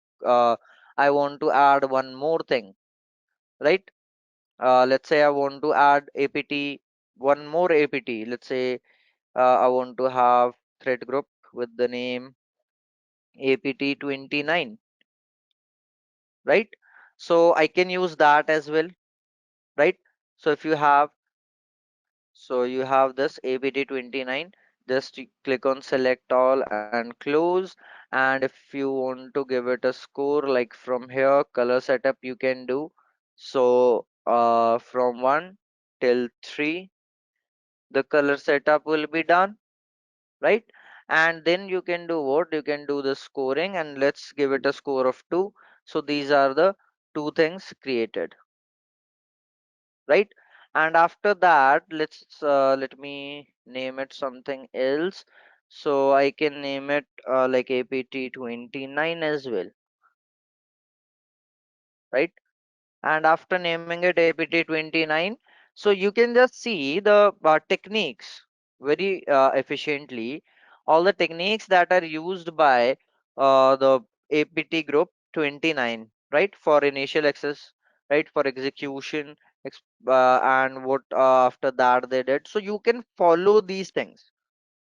Speaker 1: I want to add one more thing, right? Let's say I want to add APT, one more APT. Let's say I want to have thread group with the name APT29, right? So I can use that as well, right? So if you have, so you have this apt29, just click on select all and close. And if you want to give it a score, like from here color setup you can do. So from 1 till 3 the color setup will be done, right? And then you can do what? You can do the scoring, and let's give it a score of 2. So these are the two things created, right? And after that, let me name it something else. So I can name it like apt29 as well, right? And after naming it apt29, so you can just see the techniques very efficiently, all the techniques that are used by the apt group 29, right? For initial access, right? For execution, and what after that they did. So you can follow these things.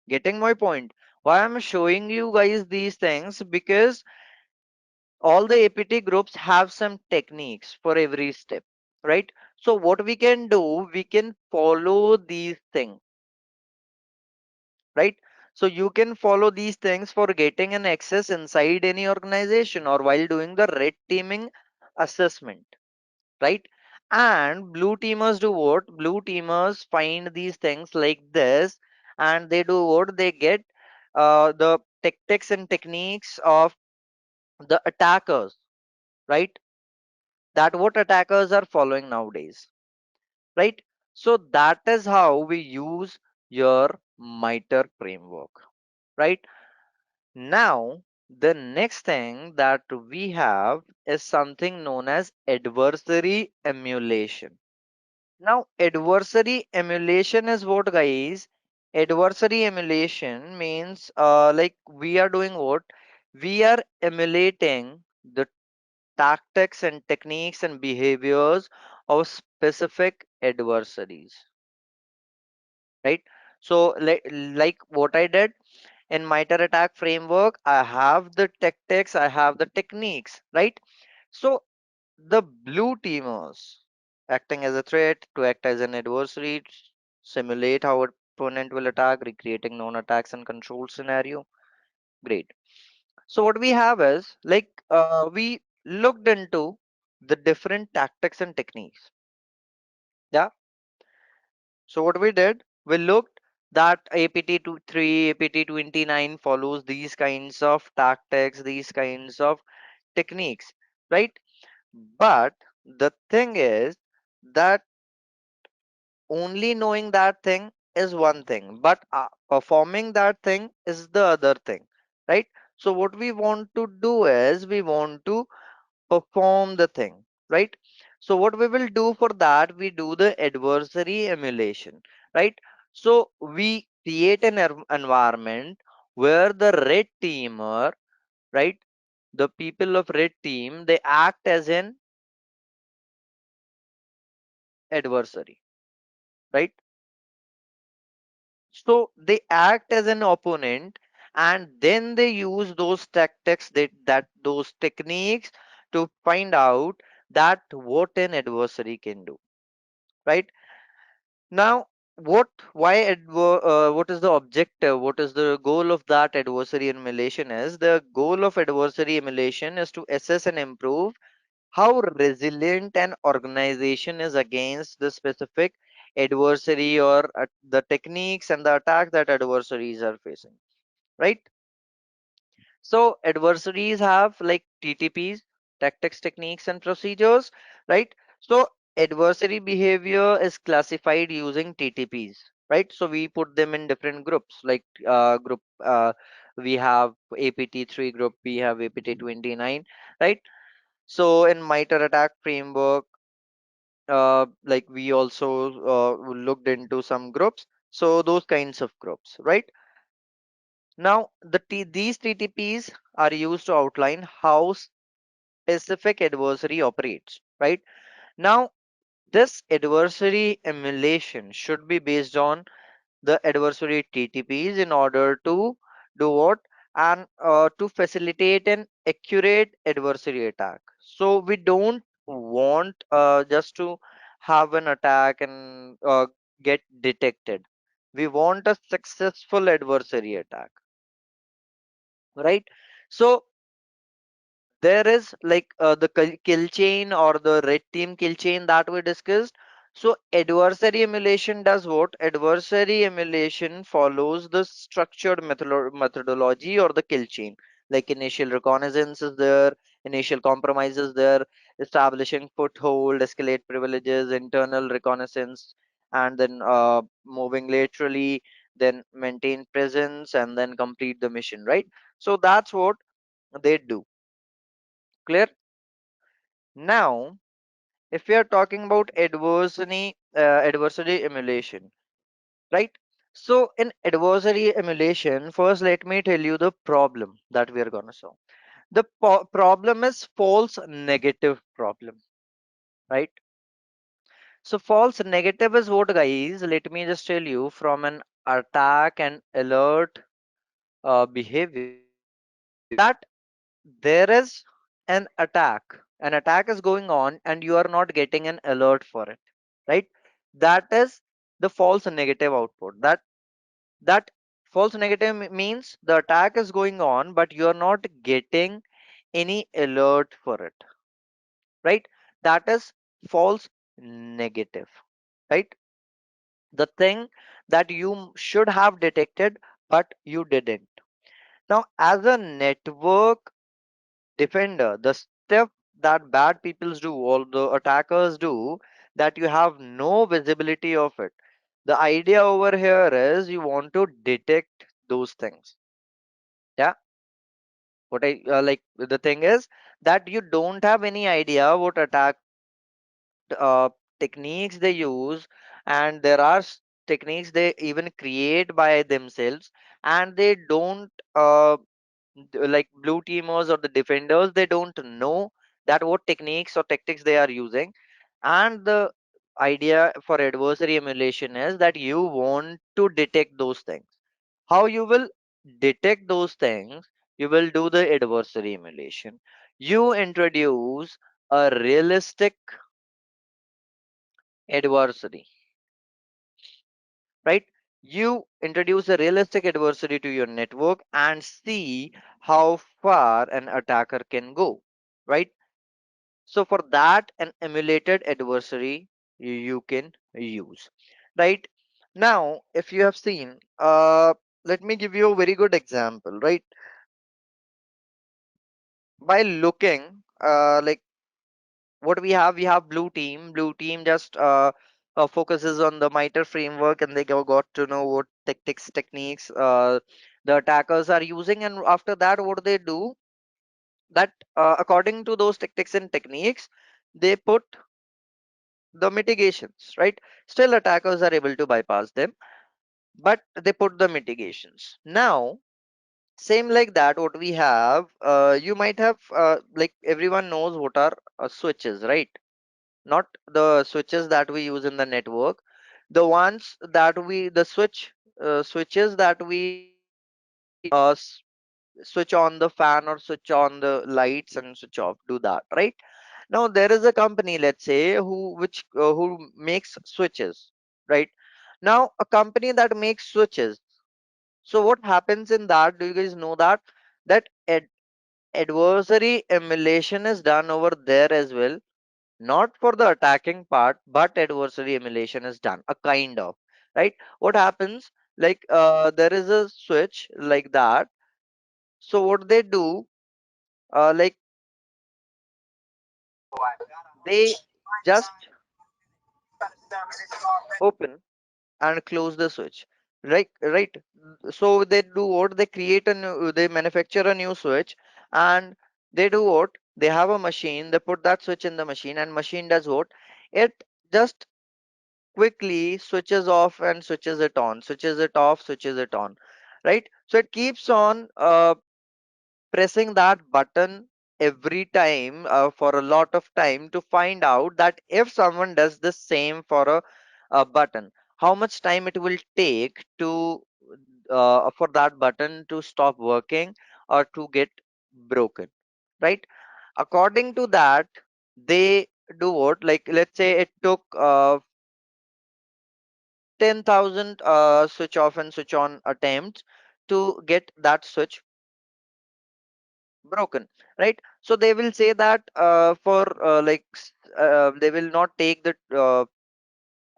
Speaker 1: Getting my point? Why I'm showing you guys these things? Because all the apt groups have some techniques for every step, right? So what we can do, we can follow these things, right? So you can follow these things for getting an access inside any organization or while doing the red teaming assessment, right? And blue teamers do what? Blue teamers find these things like this, and they do what? They get the tactics and techniques of the attackers, right? That what attackers are following nowadays, right? So that is how we use your MITRE framework, right? Now the next thing that we have is something known as adversary emulation. Now adversary emulation is what, guys? Adversary emulation means like we are doing what? We are emulating the tactics and techniques and behaviors of specific adversaries, right? So like what I did in MITRE attack framework, I have the tactics, I have the techniques, right? So the blue teamers acting as a threat to act as an adversary, simulate how opponent will attack, recreating known attacks and control scenario. Great. So what we have is like we looked into the different tactics and techniques. Yeah. So what we did, we looked that APT-23, APT-29 follows these kinds of tactics, these kinds of techniques, right? But the thing is that only knowing that thing is one thing, but performing that thing is the other thing, right? So what we want to do is we want to perform the thing, right? So what we will do for that, we do the adversary emulation, right? So we create an environment where the red teamer, right, the people of red team, they act as an adversary, right? So they act as an opponent, and then they use those tactics, that those techniques, to find out that what an adversary can do, right? Now, what is the objective? What is the goal of that adversary emulation? Is the goal of adversary emulation is to assess and improve how resilient an organization is against the specific adversary or the techniques and the attack that adversaries are facing, right? So adversaries have like TTPs, tactics, techniques, and procedures, right? So adversary behavior is classified using TTPs, right? So we put them in different groups, like group we have APT3 group, we have APT29, right? So in MITRE attack framework, like we also looked into some groups. So those kinds of groups, right? Now, these TTPs are used to outline how specific adversary operates, right? Now, this adversary emulation should be based on the adversary TTPs in order to do what? And to facilitate an accurate adversary attack. So we don't want just to have an attack and get detected. We want a successful adversary attack, right? So there is like the kill chain or the red team kill chain that we discussed. So adversary emulation does what? Adversary emulation follows the structured methodology or the kill chain. Like initial reconnaissance is there, initial compromise is there, establishing foothold, escalate privileges, internal reconnaissance, and then moving laterally, then maintain presence, and then complete the mission, right? So that's what they do. Clear? Now, if we are talking about adversary emulation, right? So in adversary emulation, first let me tell you the problem that we are gonna solve. The problem is false negative problem, right? So false negative is what, guys? Let me just tell you from an attack and alert behavior that there is an attack is going on and you are not getting an alert for it, right? That is the false negative output. That false negative means the attack is going on but you are not getting any alert for it, right? That is false negative, right? The thing that you should have detected but you didn't. Now as a network defender, the stuff that bad peoples do, all the attackers do, that you have no visibility of it. The idea over here is you want to detect those things. Yeah. What I like the thing is that you don't have any idea what attack uh, techniques they use, and there are techniques they even create by themselves, and they don't. like blue teamers or the defenders, they don't know that what techniques or tactics they are using. And the idea for adversary emulation is that you want to detect those things. How you will detect those things? You will do the adversary emulation. You introduce a realistic adversary, right? You introduce a realistic adversary to your network and see how far an attacker can go, right? So for that, an emulated adversary you can use, right? Now, if you have seen, let me give you a very good example, right? By looking, like what we have blue team just focuses on the MITRE framework, and they got to know what tactics techniques the attackers are using. And after that, what they do, that according to those tactics and techniques, they put the mitigations, right? Still attackers are able to bypass them, but they put the mitigations. Now same like that, what we have, you might have, like everyone knows what are switches, right? Not the switches that we use in the network, the ones that we the switches that we switch on the fan or switch on the lights and switch off, do that, right? Now there is a company, let's say, who makes switches, right? Now a company that makes switches, so what happens in that, do you guys know that adversary emulation is done over there as well? Not for the attacking part, but adversary emulation is done, a kind of, right? What happens, like there is a switch like that. So what they do, like they just open and close the switch, right? So they do what, they create a new, they manufacture a new switch, and they do what, they have a machine, they put that switch in the machine, and machine does what, it just quickly switches off and switches it on, switches it off, switches it on, right? So it keeps on pressing that button every time, for a lot of time, to find out that if someone does the same for a button, how much time it will take to for that button to stop working or to get broken, right? According to that, they do what, like let's say it took 10,000 switch off and switch on attempts to get that switch broken, right? So they will say that for they will not take the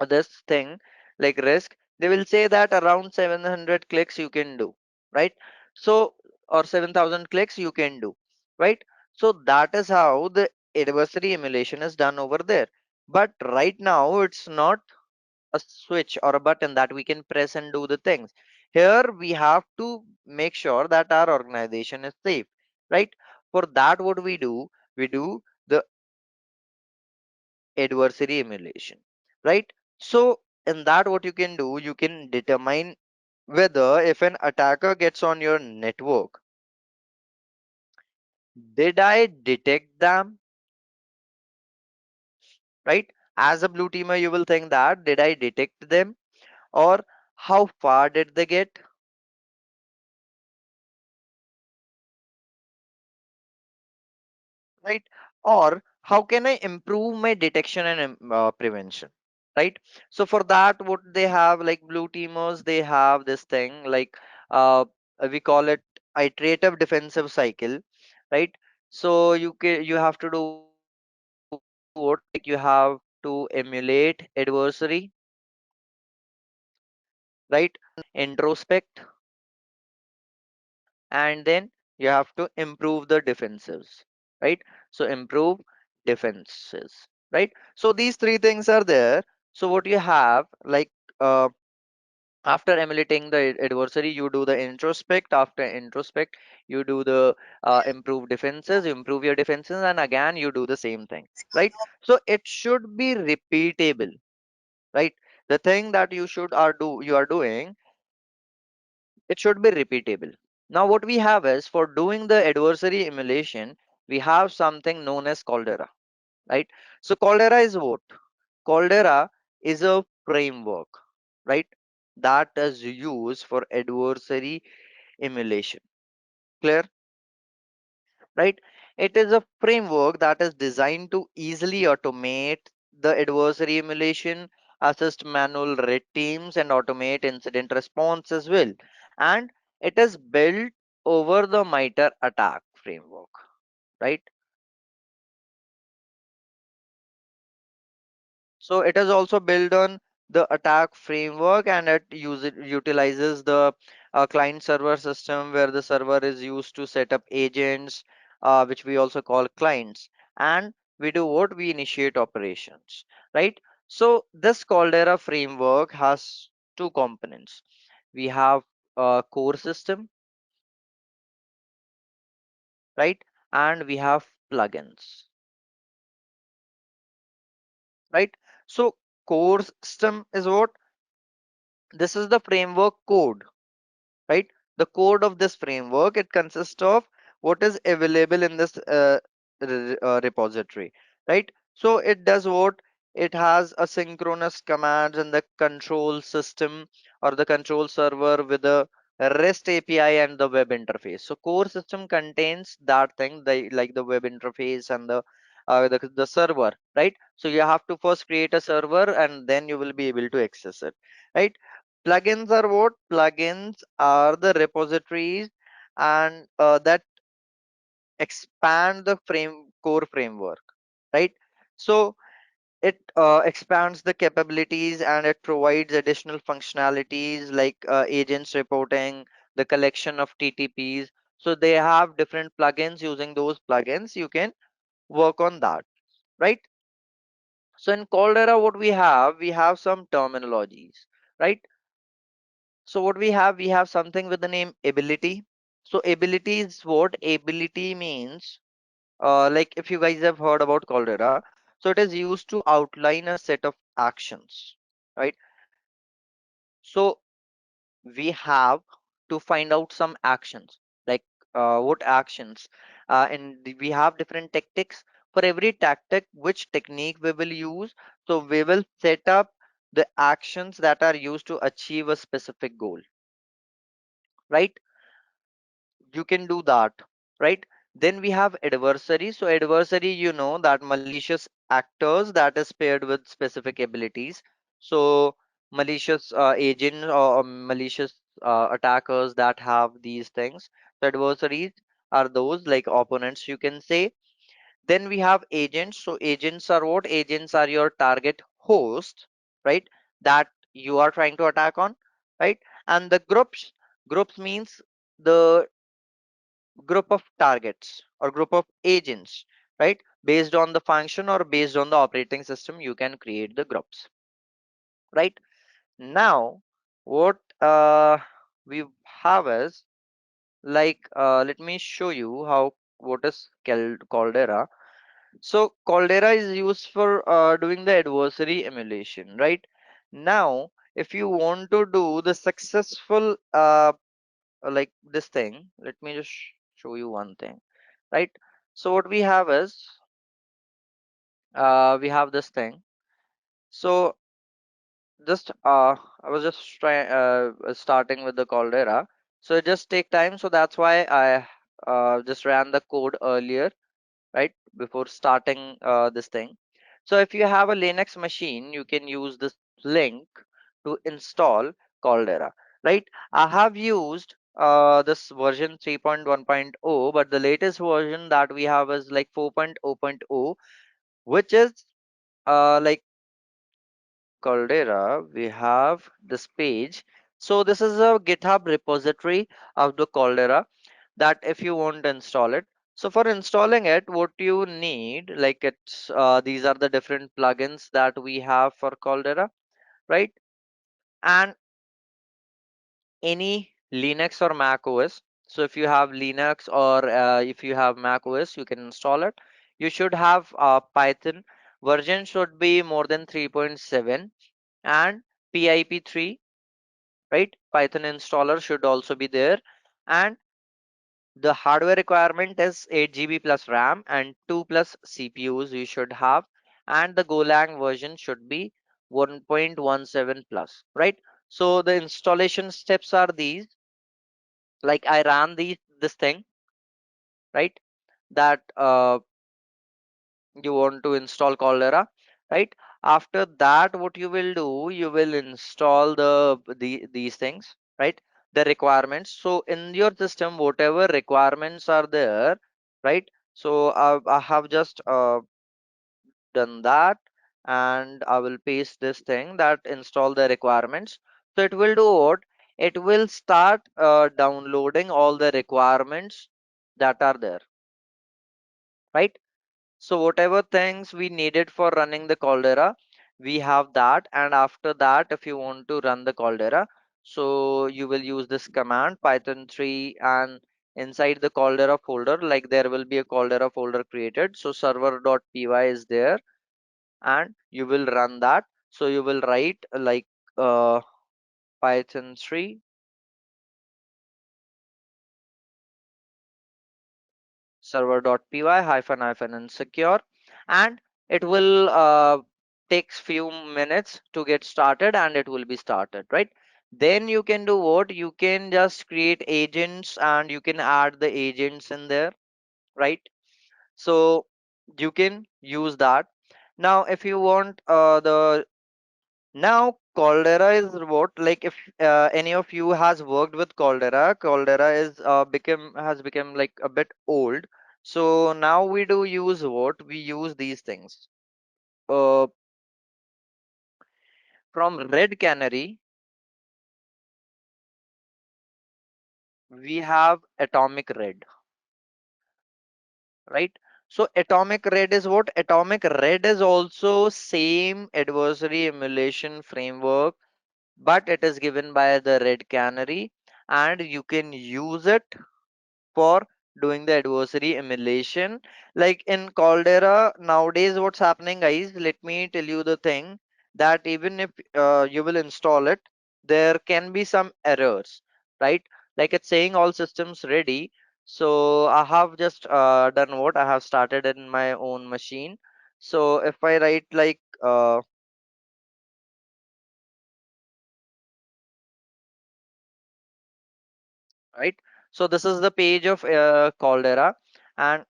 Speaker 1: this thing like risk. They will say that around 700 clicks you can do, right? So or 7,000 clicks you can do, right? So that is how the adversary emulation is done over there. But right now it's not a switch or a button that we can press and do the things. Here we have to make sure that our organization is safe, right? For that, what we do the adversary emulation, right? So in that, what you can do, you can determine whether if an attacker gets on your network, did I detect them, right? As a blue teamer, you will think that did I detect them, or how far did they get, right? Or how can I improve my detection and prevention, right? So for that, what they have, like blue teamers, they have this thing like uh, we call it iterative defensive cycle, right? So you have to do what, like you have to emulate adversary, right? Introspect, and then you have to improve the defensives, right? So improve defenses, right? So these three things are there. So what you have, like uh, after emulating the adversary, you do the introspect. After introspect, you do the improve defenses, you improve your defenses, and again you do the same thing, right? So it should be repeatable, right? The thing that you are doing, it should be repeatable, Now what we have is, for doing the adversary emulation, we have something known as CALDERA, right? So CALDERA is what? CALDERA is a framework, right? That is used for adversary emulation. Clear? Right? It is a framework that is designed to easily automate the adversary emulation, assist manual red teams, and automate incident response as well. And it is built over the MITRE attack framework, right? So it is also built on the attack framework, and utilizes the client server system, where the server is used to set up agents, which we also call clients. And we do what? We initiate operations, right? So this Caldera framework has two components. We have a core system, right? And we have plugins, right? So core system is what? This is the framework code, right? The code of this framework, it consists of what is available in this repository, right? So it does what? It has asynchronous commands and the control system, or the control server, with the REST API and the web interface. So core system contains that thing, the like the web interface and the server, right? So you have to first create a server, and then you will be able to access it, right? Plugins are what? Plugins are the repositories, and that expand the core framework, right? So it expands the capabilities, and it provides additional functionalities like agents reporting, the collection of TTPs. So they have different plugins. Using those plugins, you can work on that, right? So in Caldera, what we have some terminologies, right? So what we have something with the name ability. So ability is what? Ability means, like if you guys have heard about Caldera, so it is used to outline a set of actions, right? So we have to find out some actions, like what actions, and we have different tactics. For every tactic, which technique we will use, so we will set up the actions that are used to achieve a specific goal, right? You can do that, right? Then we have adversary. So adversary, you know, that malicious actors that is paired with specific abilities. So malicious agents, or malicious attackers that have these things. So adversaries are those, like opponents, you can say. Then we have agents. So agents are what? Agents are your target host, right? That you are trying to attack on, right? And the groups means the group of targets or group of agents, right? Based on the function or based on the operating system, you can create the groups, right? Now what we have is, like, let me show you how what is Caldera. So Caldera is used for doing the adversary emulation, right? Now if you want to do the successful like this thing, let me just show you one thing, right? So what we have is, we have this thing. So just I was just trying starting with the Caldera, so it just take time. So that's why I just ran the code earlier, right, before starting this thing. So if you have a Linux machine, you can use this link to install Caldera, right? I have used this version 3.1.0, but the latest version that we have is like 4.0.0, which is like Caldera. We have this page. So this is a GitHub repository of the Caldera, that if you want to install it. So for installing it, what you need, like it's these are the different plugins that we have for Caldera, right? And any Linux or Mac OS. So if you have Linux, or if you have Mac OS, you can install it. You should have Python. Version should be more than 3.7, and PIP3, right? Python installer should also be there. And The hardware requirement is 8 GB plus RAM and 2 plus CPUs you should have, and the Golang version should be 1.17 plus, right? So the installation steps are these. Like I ran this thing, right? That you want to install Caldera, right? After that, what you will do, you will install these things, right? The requirements. So in your system, whatever requirements are there, right? So I have just done that, and I will paste this thing that install the requirements. So it will do what? It will start downloading all the requirements that are there, right? So whatever things we needed for running the Caldera, we have that. And after that, if you want to run the Caldera, so you will use this command Python 3, and inside the Caldera folder, like there will be a Caldera folder created. So server.py is there, and you will run that. So you will write like Python 3 server.py hyphen insecure, and it will takes few minutes to get started, and it will be started, right? Then you can do what? You can just create agents, and you can add the agents in there, right? So you can use that. Now if you want the now Caldera is what, like if any of you has worked with Caldera is become has become like a bit old. So now we do use what? We use these things. Uh, from Red Canary, we have Atomic Red, right? So Atomic Red is what? Atomic Red is also same adversary emulation framework, but it is given by the Red Canary, and you can use it for doing the adversary emulation. Like in Caldera nowadays, what's happening, guys? Let me tell you the thing, that even if you will install it, there can be some errors, right? Like it's saying all systems ready. So I have just done what? I have started in my own machine. So if I write like right, so this is the page of Caldera, and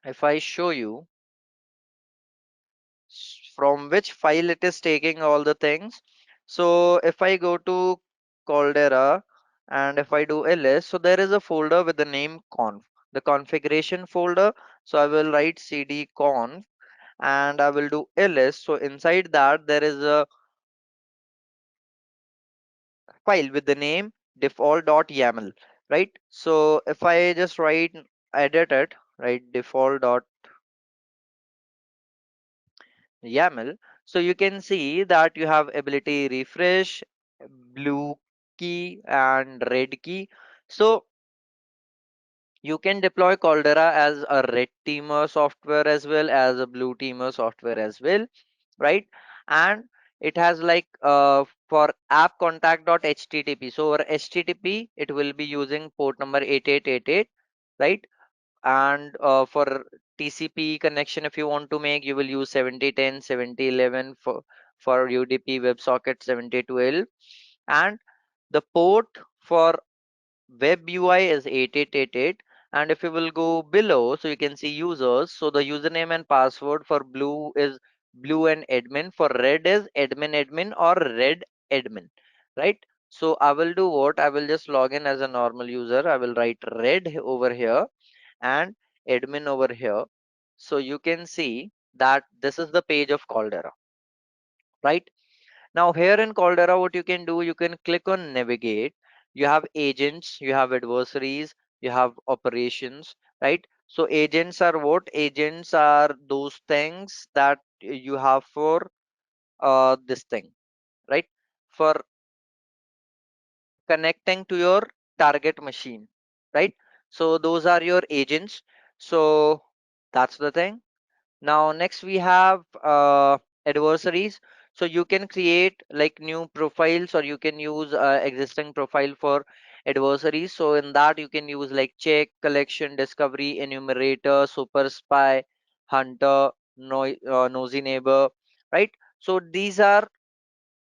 Speaker 1: if I show you from which file it is taking all the things. So if I go to Caldera, and if I do ls, so there is a folder with the name conf, the configuration folder. So I will write cd conf, and I will do ls. So inside that there is a file with the name default.yaml, right? So if I just write edit it, right, default.yaml, so you can see that you have ability refresh, blue key and red key. So you can deploy Caldera as a red teamer software as well as a blue teamer software as well, right? And it has like for app contact.http. So for http it will be using port number 8888, right? And for TCP connection, if you want to make, you will use 7010 7011. For UDP WebSocket 7012, and the port for web UI is 8888. And if you will go below, so you can see users. So the username and password for blue is blue and admin, for red is admin or red admin, right? So I will do what? I will just log in as a normal user. I will write red over here and admin over here. So you can see that this is the page of Caldera, right? Now here in Caldera, what you can do, you can click on navigate. You have agents, you have adversaries, you have operations, right? So agents are what? Agents are those things that you have for this thing, right? For connecting to your target machine, right? So those are your agents. So that's the thing. Now next we have adversaries. So you can create like new profiles, or you can use existing profile for adversaries. So in that you can use like check, collection, discovery, enumerator, super spy, hunter, nosy neighbor, right? So these are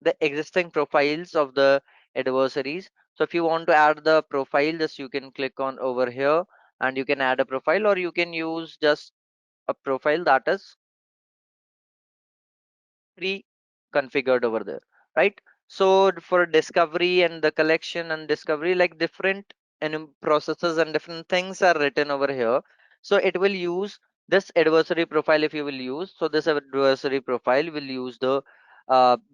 Speaker 1: the existing profiles of the adversaries. So if you want to add the profile, just you can click on over here and you can add a profile, or you can use just a profile that is pre-configured over there, right? So for discovery and the collection and discovery, like different processes and different things are written over here. So it will use this adversary profile if you will use. So this adversary profile will use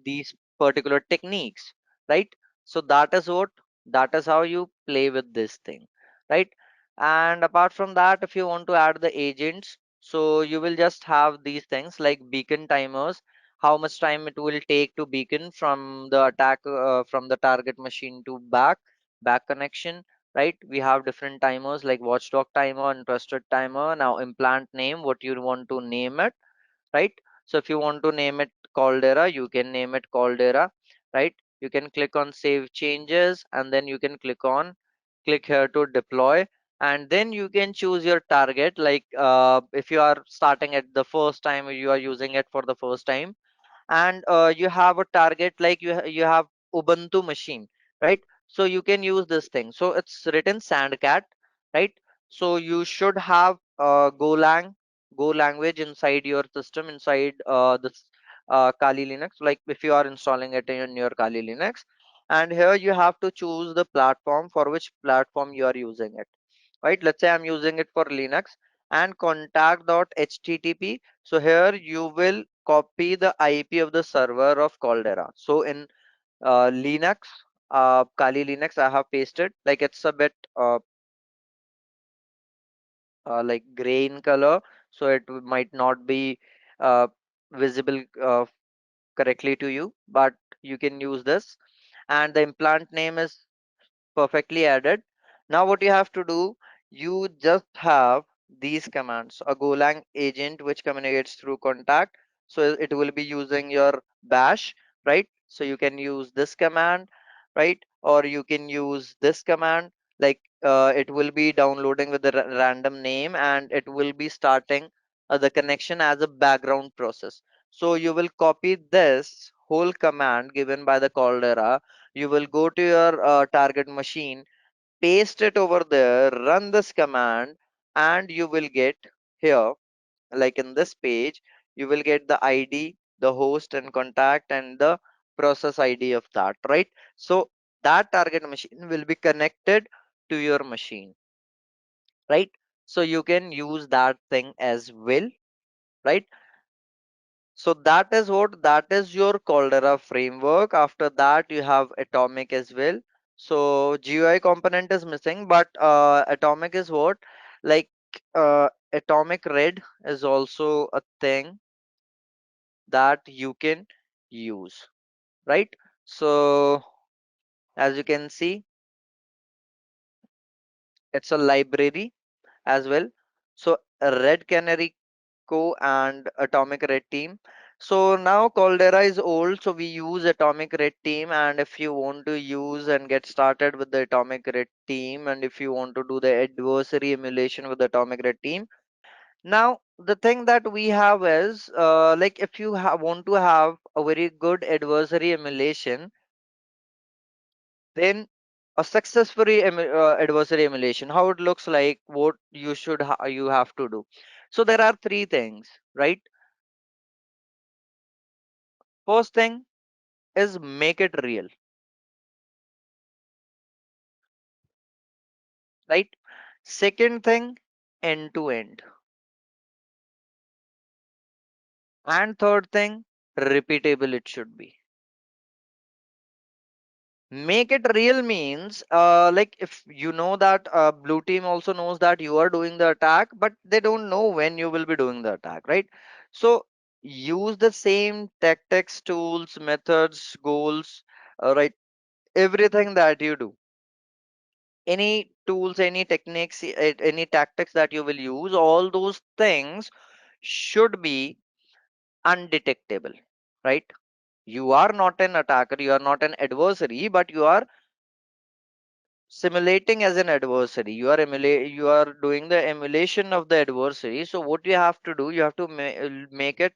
Speaker 1: these particular techniques, right? So that is how you play with this thing, right? And apart from that, if you want to add the agents, so you will just have these things like beacon timers, how much time it will take to beacon from the attack from the target machine to back connection, right? We have different timers like watchdog timer and trusted timer. Now implant name, what you want to name it, right? So if you want to name it Caldera, you can name it Caldera, right? You can click on save changes and then you can click here to deploy, and then you can choose your target. Like if you are starting at the first time, or you are using it for the first time, and you have a target like you have Ubuntu machine, right? So you can use this thing. So it's written Sandcat, right? So you should have Go language inside your system, inside this Kali Linux, like if you are installing it in your Kali Linux. And here you have to choose the platform, for which platform you are using it, right? Let's say I'm using it for Linux, and contact.http. So here you will copy the IP of the server of Caldera. So in Linux, Kali Linux, I have pasted, like it's a bit like gray in color, so it might not be uh, visible correctly to you, but you can use this. And the implant name is perfectly added. Now what you have to do, you just have these commands: a Golang agent which communicates through contact. So it will be using your bash, right? So you can use this command, right? Or you can use this command, like it will be downloading with the random name, and it will be starting the connection as a background process. So you will copy this whole command given by the Caldera. You will go to your target machine, paste it over there, run this command, and you will get here, like in this page, you will get the ID, the host and contact, and the process ID of that, right? So that target machine will be connected to your machine, right? So you can use that thing as well, right? So that is your Caldera framework. After that, you have Atomic as well. So GUI component is missing, but Atomic is what? Like Atomic Red is also a thing that you can use, right? So as you can see, it's a library as well. So Red Canary Co and Atomic Red Team. So now Caldera is old, so we use Atomic Red Team. And if you want to use and get started with the Atomic Red Team, and if you want to do the adversary emulation with the Atomic Red Team, now the thing that we have is like if you want to have a very good adversary emulation, then a successful adversary emulation, how it looks like, what you have to do. So there are three things, right? First thing is make it real, right? Second thing, end to end. And third thing, repeatable it should be. Make it real means like if you know that blue team also knows that you are doing the attack, but they don't know when you will be doing the attack, right? So use the same tactics, tools, methods, goals, right? Everything that you do, any tools, any techniques, any tactics that you will use, all those things should be undetectable, right? You are not an attacker, you are not an adversary, but you are simulating as an adversary. You are doing the emulation of the adversary. So what you have to do, you have to make it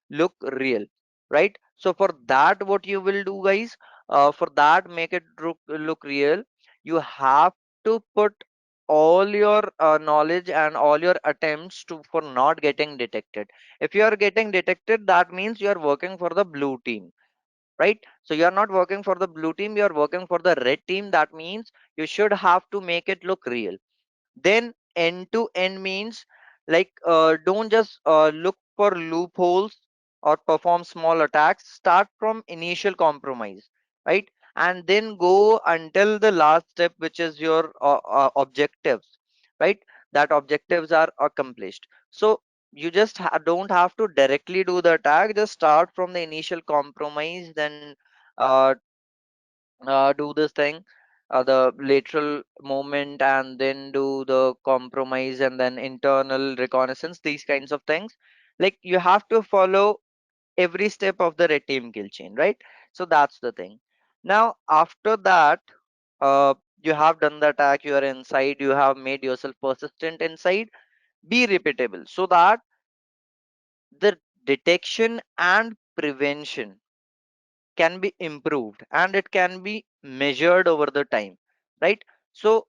Speaker 1: look real, right? So for that, what you will do, guys, for that, make it look real, you have to put all your knowledge and all your attempts to for not getting detected. If you are getting detected, that means you are working for the blue team, right? So you are not working for the blue team, you are working for the red team. That means you should have to make it look real. Then end to end means, like, don't just look for loopholes or perform small attacks. Start from initial compromise, right? And then go until the last step, which is your objectives, right? That objectives are accomplished. So you just don't have to directly do the attack. Just start from the initial compromise, then uh, do this thing, the lateral movement, and then do the compromise, and then internal reconnaissance, these kinds of things. Like, you have to follow every step of the red team kill chain, right? So that's the thing. Now after that, uh, you have done the attack, you are inside, you have made yourself persistent inside. Be repeatable so that the detection and prevention can be improved and it can be measured over the time, right? So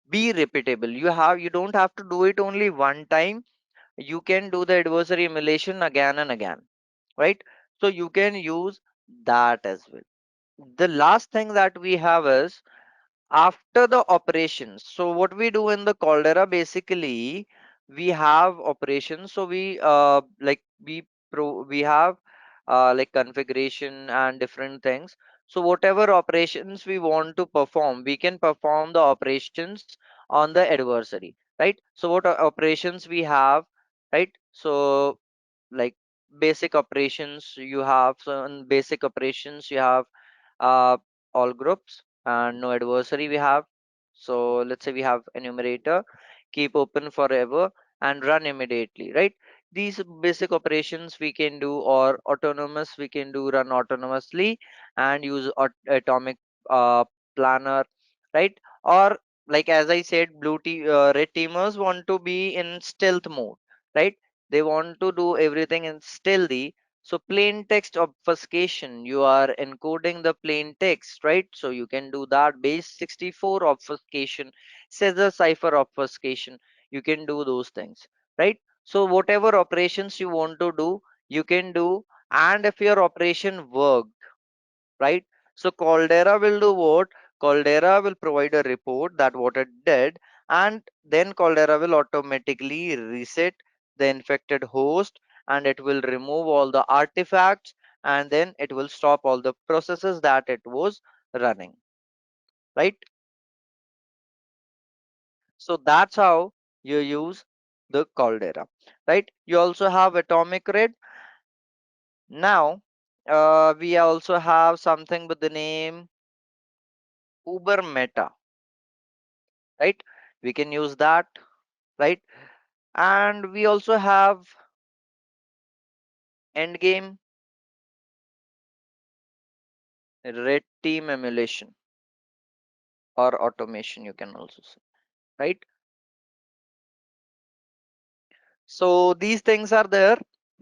Speaker 1: be repeatable. You don't have to do it only one time. You can do the adversary emulation again and again, right? So you can use that as well. The last thing that we have is after the operations. So what we do in the Caldera, basically we have operations. So we have like configuration and different things. So whatever operations we want to perform, we can perform the operations on the adversary, right? So what operations we have, right? So, like, basic operations you have. So in basic operations you have uh, all groups and no adversary we have. So let's say we have enumerator, keep open forever, and run immediately, right? These basic operations we can do, or autonomous we can do, run autonomously and use atomic uh, planner, right? Or, like as I said, red teamers want to be in stealth mode, right? They want to do everything in stealthy. So plain text obfuscation, you are encoding the plain text, right? So you can do that. Base 64 obfuscation, Caesar cipher obfuscation, you can do those things, right? So whatever operations you want to do, you can do. And if your operation worked, right? So Caldera will do what? Caldera will provide a report that what it did, and then Caldera will automatically reset the infected host, and it will remove all the artifacts, and then it will stop all the processes that it was running, right? So that's how you use the Caldera, right? You also have atomic red. Now, we also have something with the name Uber Meta, right? We can use that, right? And we also have endgame red team emulation or automation, you can also say, right? So these things are there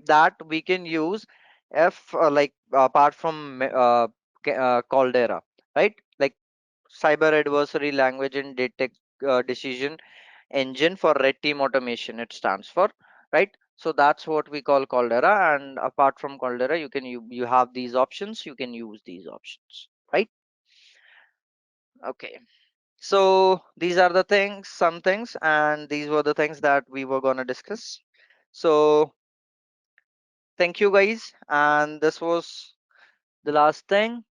Speaker 1: that we can use if like apart from Caldera, right? Like cyber adversary language and detect decision engine for red team automation, it stands for, right? So that's what we call Caldera. And apart from Caldera, you have these options, you can use these options, right? Okay, so these are the things, some things, and these were the things that we were going to discuss. So thank you, guys, and this was the last thing.